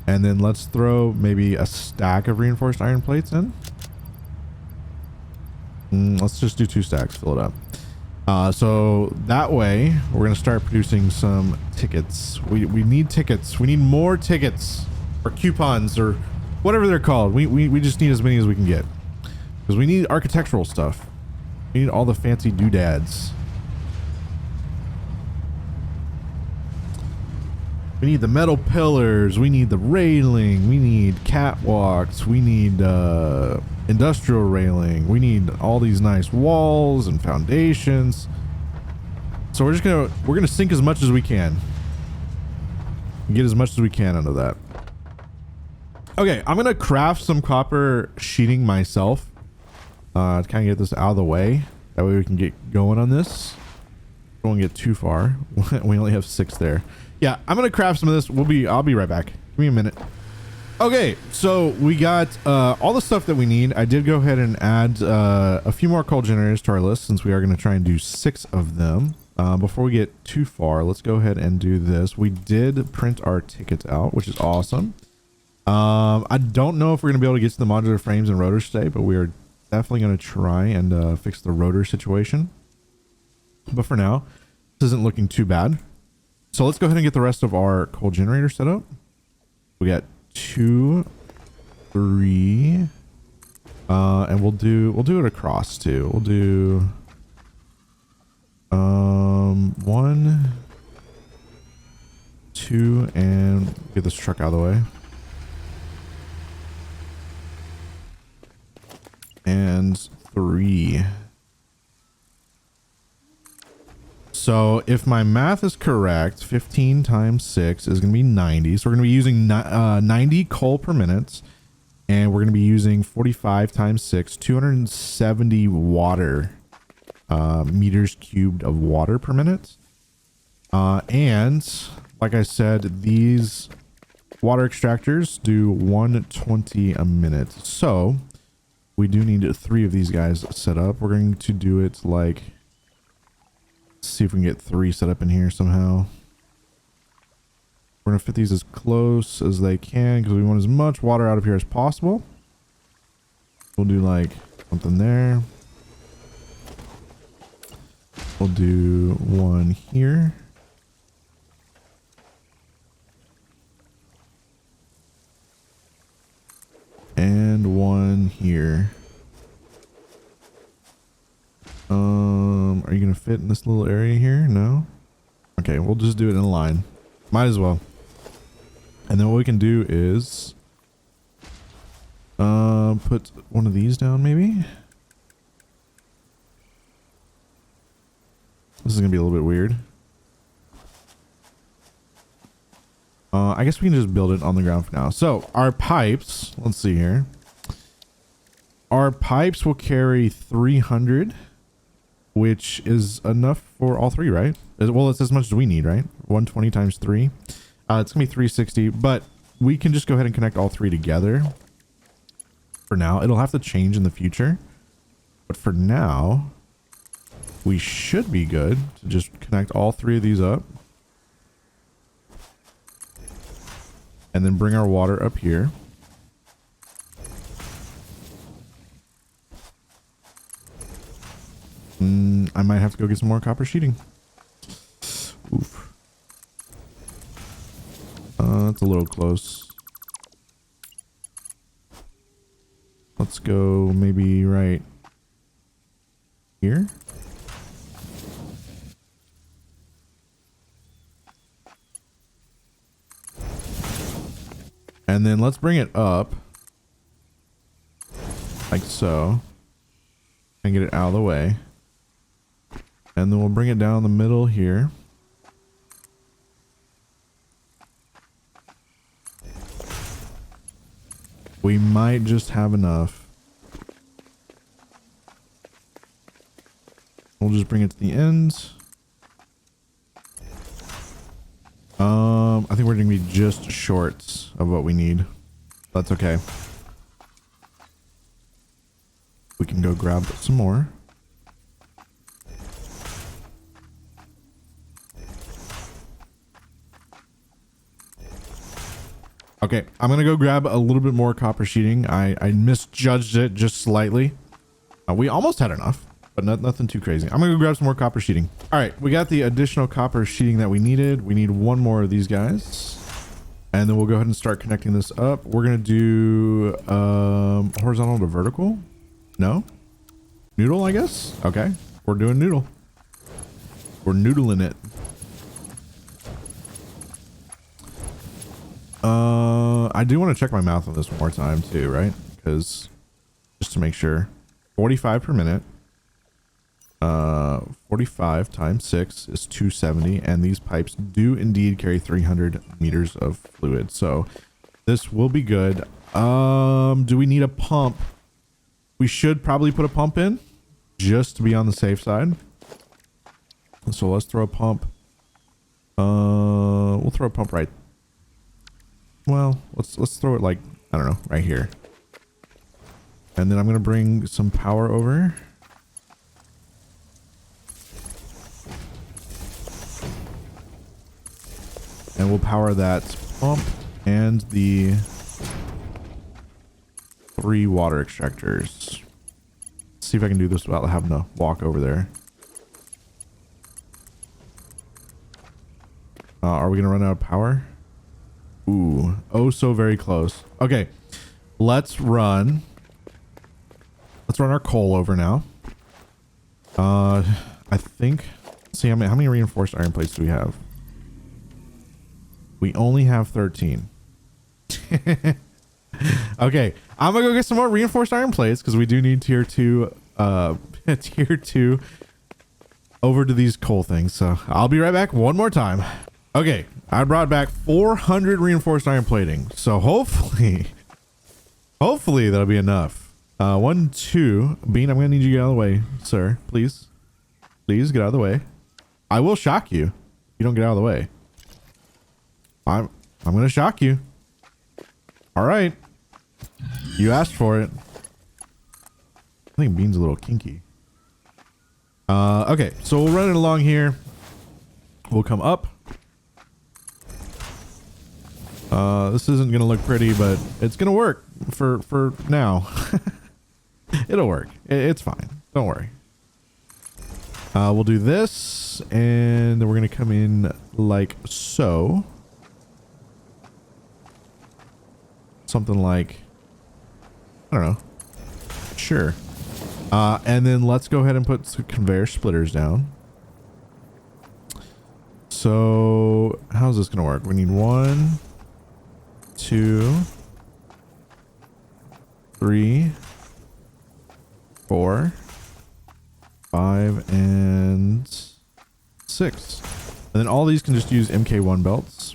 And then let's throw maybe a stack of reinforced iron plates in. Let's just do 2 stacks, fill it up. So that way we're going to start producing some tickets. We need tickets. We need more tickets or coupons or whatever they're called. We just need as many as we can get because we need architectural stuff. We need all the fancy doodads. We need the metal pillars. We need the railing. We need catwalks. We need industrial railing. We need all these nice walls and foundations. So we're gonna sink as much as we can. Get as much as we can out of that. Okay, I'm gonna craft some copper sheeting myself to kind of get this out of the way. That way we can get going on this. Don't want to get too far. We only have 6 there. Yeah, I'm gonna craft some of this. I'll be right back. Give me a minute. Okay, so we got all the stuff that we need. I did go ahead and add a few more coal generators to our list since we are going to try and do 6 of them. Before we get too far, let's go ahead and do this. We did print our tickets out, which is awesome. I don't know if we're going to be able to get to the modular frames and rotors today, but we are definitely going to try and fix the rotor situation. But for now, this isn't looking too bad. So let's go ahead and get the rest of our coal generator set up. We got 2, 3, and we'll do it across too. We'll do 1, 2, and get this truck out of the way. And 3. So if my math is correct, 15 times 6 is going to be 90. So we're going to be using 90 coal per minute. And we're going to be using 45 times 6, 270 water, meters cubed of water per minute. And like I said, these water extractors do 120 a minute. So we do need 3 of these guys set up. We're going to do it like... see if we can get 3 set up in here somehow. We're gonna fit these as close as they can because we want as much water out of here as possible. We'll do like something there. We'll do 1 here. And 1 here. Are you gonna fit in this little area here? No? Okay, we'll just do it in a line. Might as well. And then what we can do is put one of these down maybe. This is gonna be a little bit weird. I guess we can just build it on the ground for now. So our pipes, let's see here. Our pipes will carry 300. Which is enough for all 3, right? Well, it's as much as we need, right? 120 times 3. It's gonna be 360, but we can just go ahead and connect all 3 together. For now, it'll have to change in the future. But for now, we should be good to just connect all 3 of these up. And then bring our water up here. I might have to go get some more copper sheeting. Oof. That's a little close. Let's go maybe right here. And then let's bring it up. Like so. And get it out of the way. And then we'll bring it down the middle here. We might just have enough. We'll just bring it to the end. I think we're going to be just short of what we need. That's okay. We can go grab some more. Okay, I'm gonna go grab a little bit more copper sheeting. I misjudged it just slightly. We almost had enough, but nothing too crazy. I'm gonna go grab some more copper sheeting. All right, we got the additional copper sheeting that we needed. We need 1 more of these guys, and then we'll go ahead and start connecting this up. We're gonna do horizontal to vertical. No, noodle, I guess. Okay, we're doing noodle. We're noodling it. I do want to check my math on this one more time too, right? Because just to make sure, 45 per minute. 45 times 6 is 270, and these pipes do indeed carry 300 meters of fluid, so this will be good. Do we need a pump? We should probably put a pump in just to be on the safe side. So let's throw a pump. We'll throw a pump right. Well, let's throw it like, I don't know, right here. And then I'm gonna bring some power over. And we'll power that pump and the 3 water extractors. Let's see if I can do this without having to walk over there. Are we gonna run out of power? Ooh, oh so very close. Okay, let's run our coal over now. I think, let's see how many reinforced iron plates do we have? We only have 13. Okay, I'm gonna go get some more reinforced iron plates because we do need tier 2 tier 2 over to these coal things. So I'll be right back one more time. Okay, I brought back 400 reinforced iron plating. So hopefully that'll be enough. 1, 2, Bean, I'm gonna need you to get out of the way, sir. Please get out of the way. I will shock you. You don't get out of the way. I'm gonna shock you. All right. You asked for it. I think Bean's a little kinky. Okay, so we'll run it along here. We'll come up. This isn't gonna look pretty, but it's gonna work for now. It'll work. It's fine. Don't worry. We'll do this, and then we're gonna come in like so. Something like, I don't know. Sure. And then let's go ahead and put some conveyor splitters down. So how's this gonna work? We need 1, 2, 3, 4, 5, and 6. And then all these can just use MK1 belts.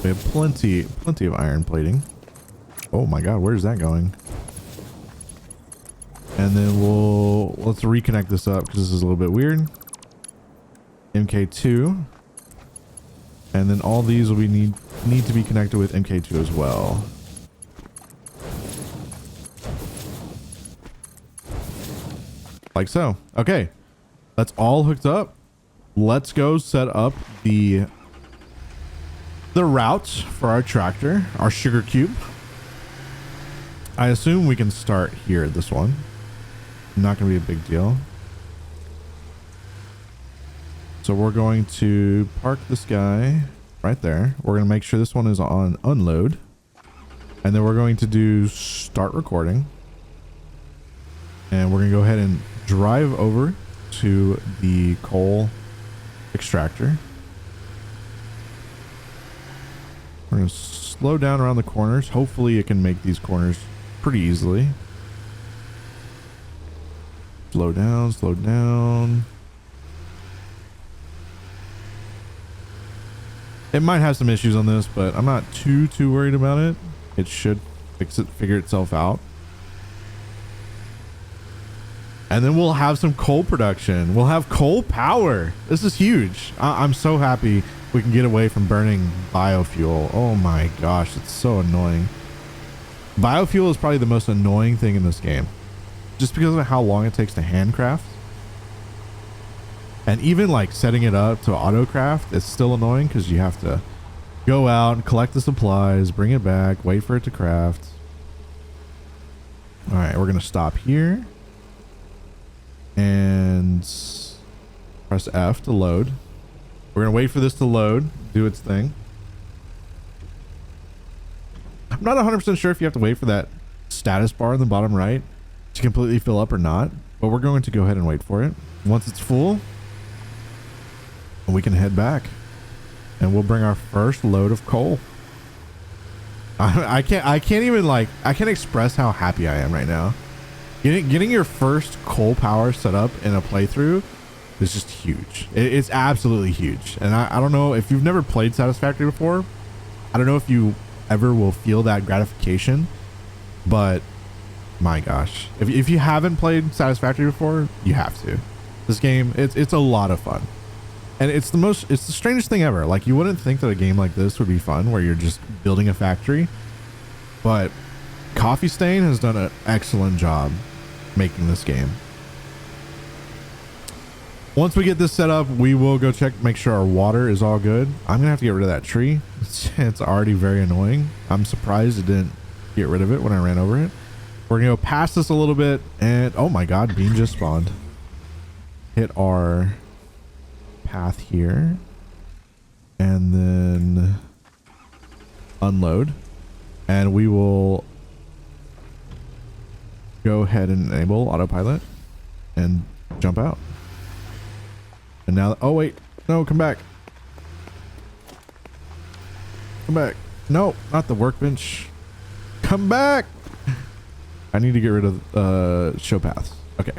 We have plenty of iron plating. Oh my god, where's that going? And then let's reconnect this up because this is a little bit weird. MK2. And then all these will be need to be connected with MK2 as well. Like so. Okay. That's all hooked up. Let's go set up the route for our tractor, our sugar cube. I assume we can start here at this one. Not going to be a big deal. So we're going to park this guy right there. We're going to make sure this one is on unload. And then we're going to do start recording. And we're going to go ahead and drive over to the coal extractor. We're going to slow down around the corners. Hopefully it can make these corners pretty easily. Slow down, slow down. It might have some issues on this, but I'm not too worried about it. It should figure itself out. And then we'll have some coal production. We'll have coal power. This is huge. I'm so happy we can get away from burning biofuel. Oh my gosh, it's so annoying. Biofuel is probably the most annoying thing in this game. Just because of how long it takes to handcraft. And even like setting it up to autocraft is still annoying because you have to go out and collect the supplies, bring it back, wait for it to craft. All right, we're going to stop here. And press F to load. We're going to wait for this to load, do its thing. I'm not 100% sure if you have to wait for that status bar in the bottom right to completely fill up or not, but we're going to go ahead and wait for it. Once it's full, and we can head back and we'll bring our first load of coal. I can't express how happy I am right now. Getting your first coal power set up in a playthrough is just huge. It's absolutely huge. And I don't know if you've never played Satisfactory before. I don't know if you ever will feel that gratification, but my gosh, if you haven't played Satisfactory before, you have to. This game, it's a lot of fun. And it's the strangest thing ever. Like, you wouldn't think that a game like this would be fun where you're just building a factory, but Coffee Stain has done an excellent job making this game. Once we get this set up, we will go make sure our water is all good. I'm gonna have to get rid of that tree. It's already very annoying. I'm surprised it didn't get rid of it when I ran over it. We're gonna go past this a little bit, and oh my god, bean just spawned. Hit our path here and then unload, and we will go ahead and enable autopilot and jump out. And now, oh wait, no, come back. Come back. No, not the workbench. Come back. I need to get rid of show paths. Okay.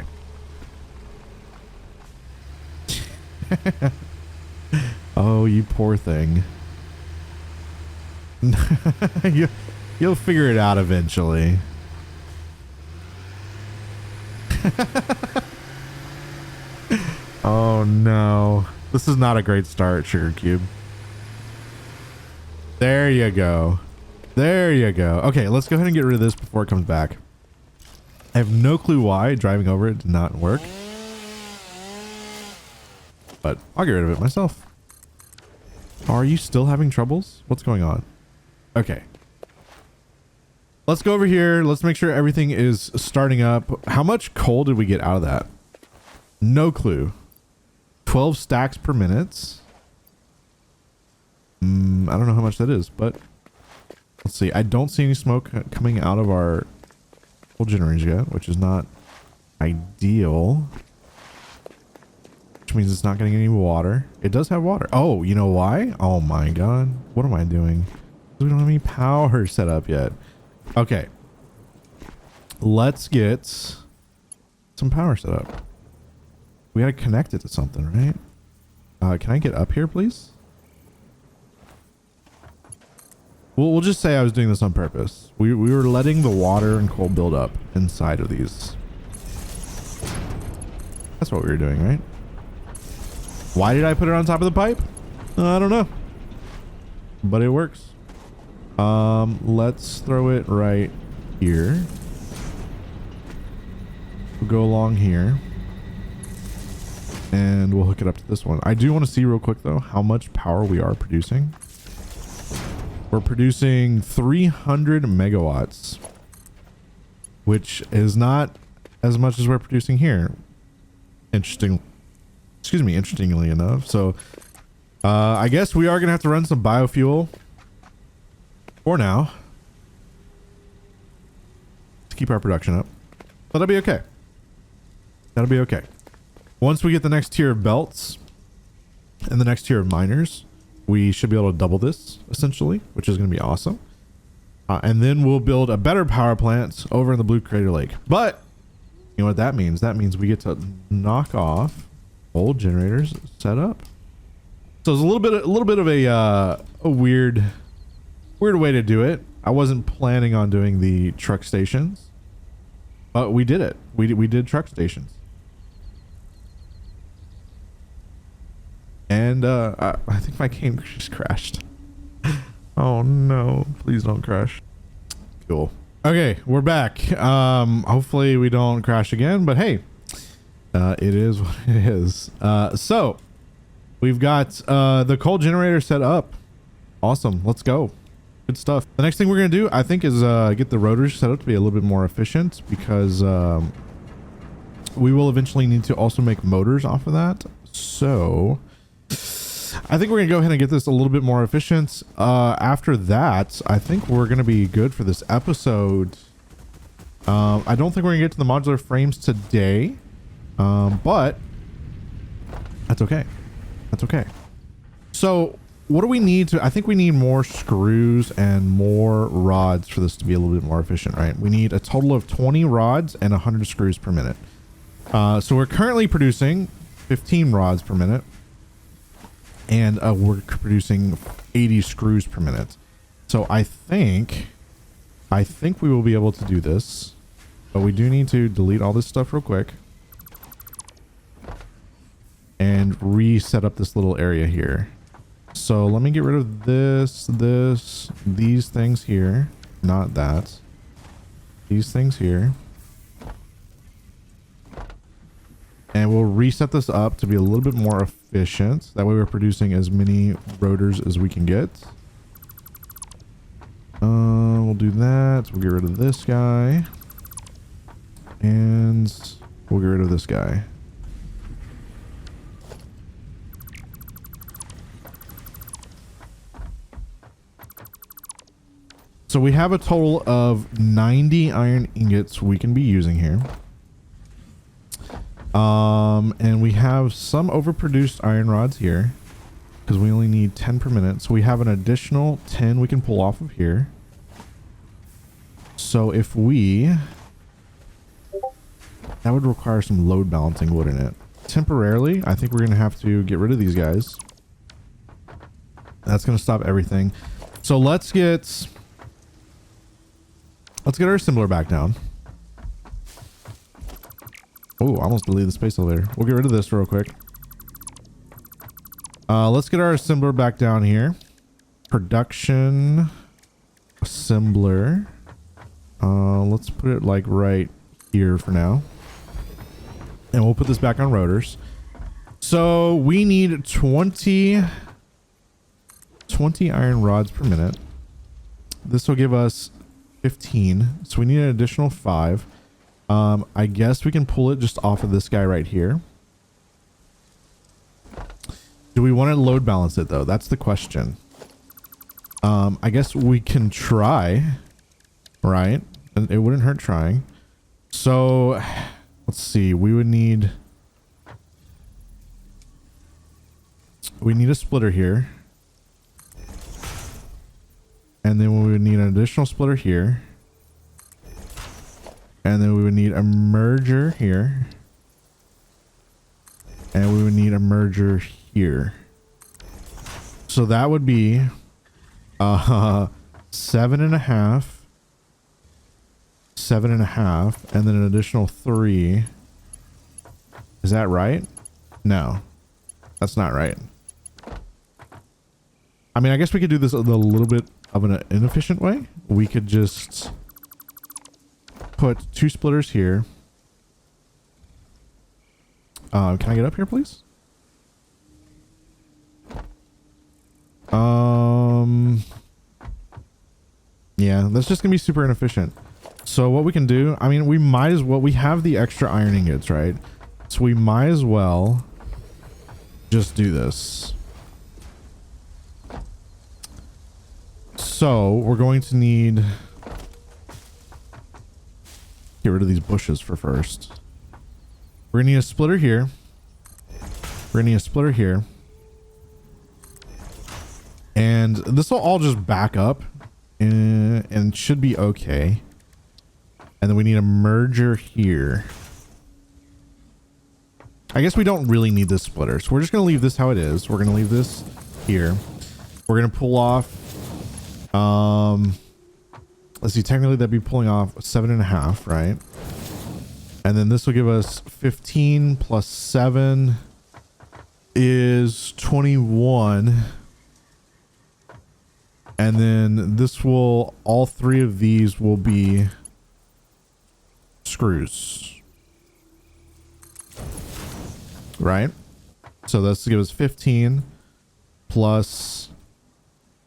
Oh, you poor thing. You'll figure it out eventually. Oh no. This is not a great start, Sugar Cube. There you go. There you go. Okay, let's go ahead and get rid of this before it comes back. I have no clue why driving over it did not work, but I'll get rid of it myself. Are you still having troubles? What's going on? Okay. Let's go over here. Let's make sure everything is starting up. How much coal did we get out of that? No clue. 12 stacks per minute. I don't know how much that is, but let's see. I don't see any smoke coming out of our coal generators yet, which is not ideal. Which means it's not getting any water. It does have water. Oh, you know why? Oh my god. What am I doing? We don't have any power set up yet. Okay. Let's get some power set up. We gotta connect it to something, right? Can I get up here, please? We'll just say I was doing this on purpose. We were letting the water and coal build up inside of these. That's what we were doing, right? Why did I put it on top of the pipe? I don't know. But it works. Let's throw it right here. We'll go along here. And we'll hook it up to this one. I do want to see real quick though how much power we are producing. We're producing 300 megawatts, which is not as much as we're producing here. Interestingly enough. So I guess we are gonna have to run some biofuel for now to keep our production up. But that'll be okay. That'll be okay. Once we get the next tier of belts and the next tier of miners, we should be able to double this essentially, which is going to be awesome. And then we'll build a better power plant over in the Blue Crater Lake. But you know what that means? That means we get to knock off old generators set up. So it's a little bit of a weird way to do it. I wasn't planning on doing the truck stations, but we did it. We did truck stations. And I think my game just crashed. Oh no, please don't crash. Cool. Okay, we're back. Hopefully we don't crash again, but hey, it is what it is. So we've got the coal generator set up. Awesome. Let's go. Good stuff. The next thing we're going to do, I think, is get the rotors set up to be a little bit more efficient, because we will eventually need to also make motors off of that. So I think we're gonna go ahead and get this a little bit more efficient. After that, I think we're gonna be good for this episode. I don't think we're gonna get to the modular frames today, but that's okay. That's okay. So what do we need to, I think we need more screws and more rods for this to be a little bit more efficient, right? We need a total of 20 rods and 100 screws per minute. So we're currently producing 15 rods per minute, and we're producing 80 screws per minute. So I think we will be able to do this, but we do need to delete all this stuff real quick and reset up this little area here. So let me get rid of these things here, not that, these things here. And we'll reset this up to be a little bit more efficient. That way we're producing as many rotors as we can get. We'll do that. We'll get rid of this guy. And we'll get rid of this guy. So we have a total of 90 iron ingots we can be using here. And we have some overproduced iron rods here because we only need 10 per minute. So we have an additional 10 we can pull off of here. So if that would require some load balancing, wouldn't it? Temporarily, I think we're going to have to get rid of these guys. That's going to stop everything. So let's get our assembler back down. Oh, I almost deleted the space elevator. We'll get rid of this real quick. Let's get our assembler back down here. Production assembler. Let's put it like right here for now. And we'll put this back on rotors. So we need 20 iron rods per minute. This will give us 15. So we need an additional 5. I guess we can pull it just off of this guy right here. Do we want to load balance it though? That's the question. I guess we can try, right? And it wouldn't hurt trying. So let's see. We need a splitter here. And then we would need an additional splitter here. And then we would need a merger here. And we would need a merger here. So that would be 7.5, and then an additional 3. Is that right? No, that's not right. I mean, I guess we could do this a little bit of an inefficient way. We could just put 2 splitters here. Can I get up here, please? Yeah, that's just gonna be super inefficient. So what we can do, I mean, we might as well, we have the extra iron ingots, right? So we might as well just do this. So we're going to need, get rid of these bushes for first. We're gonna need a splitter here. We're gonna need a splitter here. And this will all just back up and should be okay. And then we need a merger here. I guess we don't really need this splitter, so we're just gonna leave this how it is. We're gonna leave this here. We're gonna pull off, let's see, technically that'd be pulling off 7.5, right? And then this will give us 15 plus 7 is 21. And then this will, all 3 of these will be screws. Right? So that's to give us 15 plus,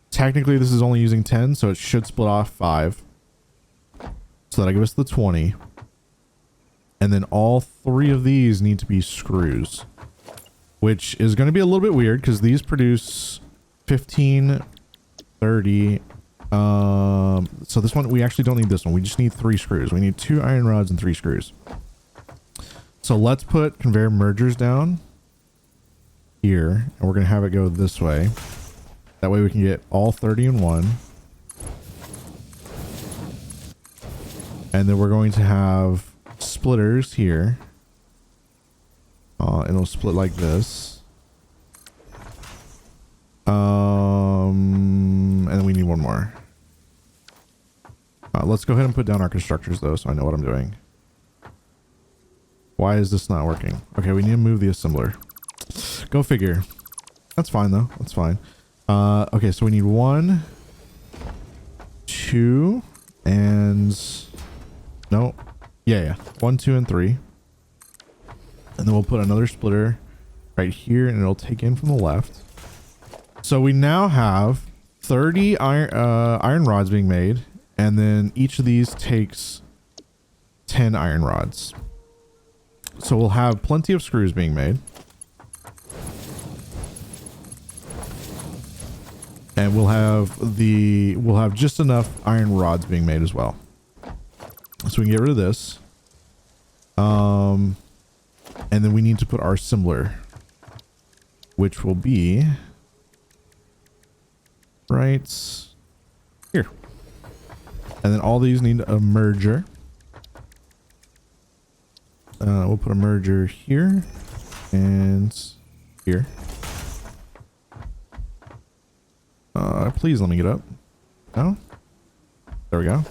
technically this is only using 10, so it should split off 5. So that'll give us the 20. And then all 3 of these need to be screws, which is going to be a little bit weird because these produce 15, 30. So this one, we actually don't need this one. We just need 3 screws. We need 2 iron rods and 3 screws. So let's put conveyor mergers down. here, and we're going to have it go this way. That way we can get all 30 in one. And then we're going to have splitters here. And it'll split like this. And then we need one more. Let's go ahead and put down our constructors though, so I know what I'm doing. Why is this not working? Okay, we need to move the assembler. Go figure. That's fine though. That's fine. Okay, so we need 1, 2, and no. Yeah. 1, 2, and 3. And then we'll put another splitter right here, and it'll take in from the left. So we now have 30 iron rods being made, and then each of these takes 10 iron rods. So we'll have plenty of screws being made. And we'll have just enough iron rods being made as well. So we can get rid of this. And then we need to put our assembler, which will be right here. And then all these need a merger. We'll put a merger here and here. Please let me get up. No? There we go.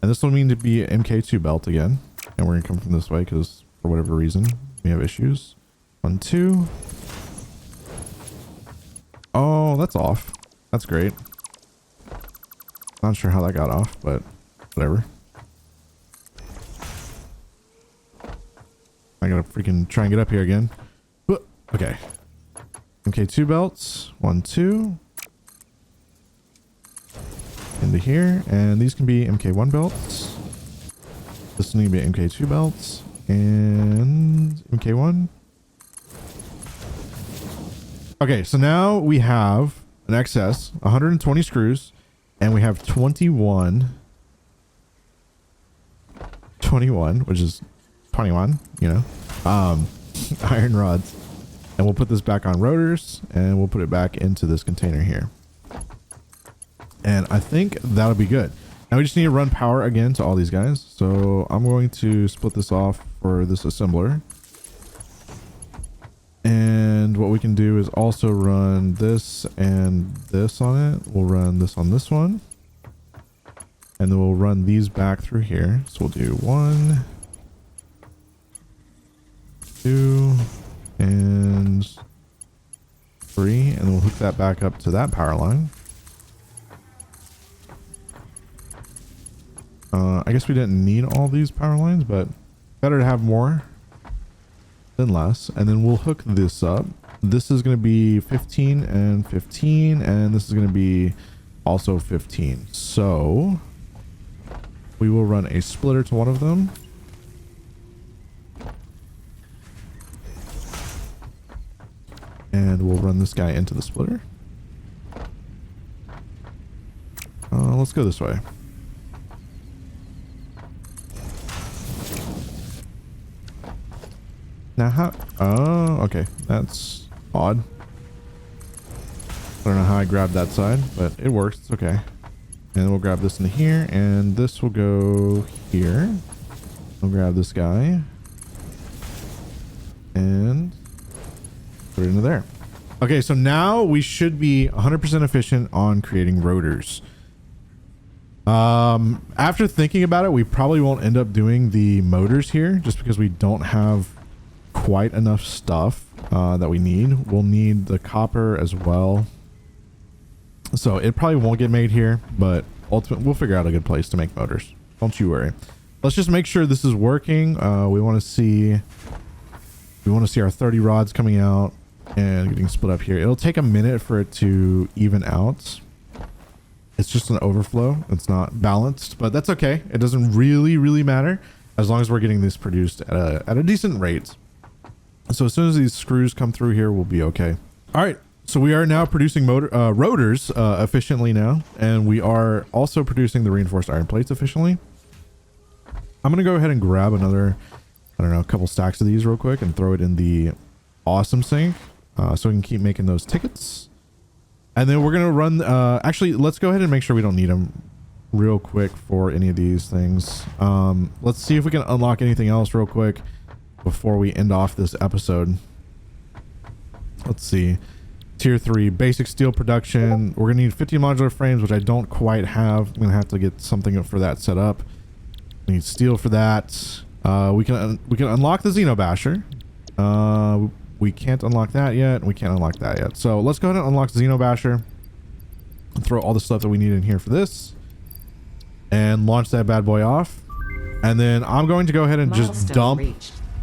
And this will mean to be an MK2 belt again. And we're going to come from this way because for whatever reason we have issues. 1, 2. Oh, that's off. That's great. Not sure how that got off, but whatever. I gotta freaking try and get up here again. Okay. MK2 belts. 1, 2. Into here. And these can be MK1 belts. This will need to be MK2 belts. And MK1. Okay, so now we have an excess 120 screws, and we have 21, which is 21, you know, iron rods. And we'll put this back on rotors, and we'll put it back into this container here. And I think that'll be good. Now we just need to run power again to all these guys. So I'm going to split this off for this assembler. And what we can do is also run this and this on it. We'll run this on this one. And then we'll run these back through here. So we'll do 1, 2, and 3. And then we'll hook that back up to that power line. I guess we didn't need all these power lines, but better to have more than less. And then we'll hook this up. This is going to be 15 and 15, and this is going to be also 15. So we will run a splitter to one of them. And we'll run this guy into the splitter. Let's go this way. Now how? Oh, okay. That's odd. I don't know how I grabbed that side, but it works. It's okay. And we'll grab this into here, and this will go here. We'll grab this guy and put it into there. Okay, so now we should be 100% efficient on creating rotors. After thinking about it, we probably won't end up doing the motors here just because we don't have quite enough stuff that we need. We'll need the copper as well. So it probably won't get made here, but ultimately we'll figure out a good place to make motors. Don't you worry. Let's just make sure this is working. We want to see our 30 rods coming out and getting split up here. It'll take a minute for it to even out. It's just an overflow. It's not balanced, but that's okay. It doesn't really matter as long as we're getting this produced at a decent rate. So as soon as these screws come through here, we'll be okay. All right. So we are now producing rotors efficiently now, and we are also producing the reinforced iron plates efficiently. I'm going to go ahead and grab another, I don't know, a couple stacks of these real quick and throw it in the awesome sink. so we can keep making those tickets. And then we're going to run, actually, let's go ahead and make sure we don't need them real quick for any of these things. Let's see if we can unlock anything else real quick before we end off this episode. Let's see. Tier 3 basic steel production. We're gonna need 50 modular frames, which I don't quite have. I'm gonna have to get something for that set up. We need steel for that. We can unlock the Xenobasher. We can't unlock that yet. We can't unlock that yet. So let's go ahead and unlock the Xenobasher and throw all the stuff that we need in here for this and launch that bad boy off. And then I'm going to go ahead and just dump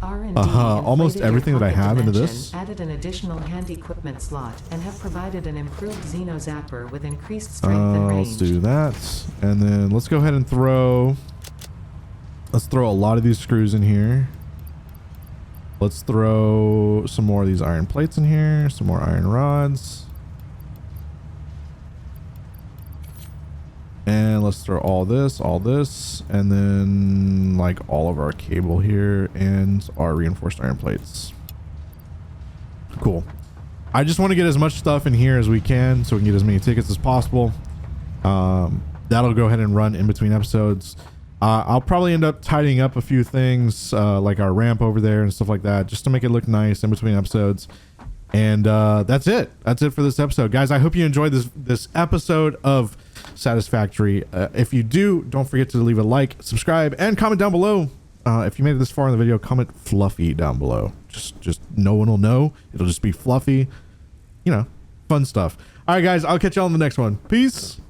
almost everything that I have into this. Added an additional hand equipment slot and have provided an improved Xeno Zapper with increased strength and range. Let's do that. And then let's go ahead and throw a lot of these screws in here. Let's throw some more of these iron plates in here, some more iron rods. And let's throw all this, and then like all of our cable here and our reinforced iron plates. Cool. I just want to get as much stuff in here as we can so we can get as many tickets as possible. That'll go ahead and run in between episodes. I'll probably end up tidying up a few things like our ramp over there and stuff like that, just to make it look nice in between episodes. And that's it. That's it for this episode, guys. I hope you enjoyed this episode of Satisfactory. If you do, don't forget to leave a like, subscribe, and comment down below. If you made it this far in the video, comment fluffy down below. Just no one will know. It'll just be fluffy, you know, fun stuff. All right, guys, I'll catch y'all in the next one. Peace.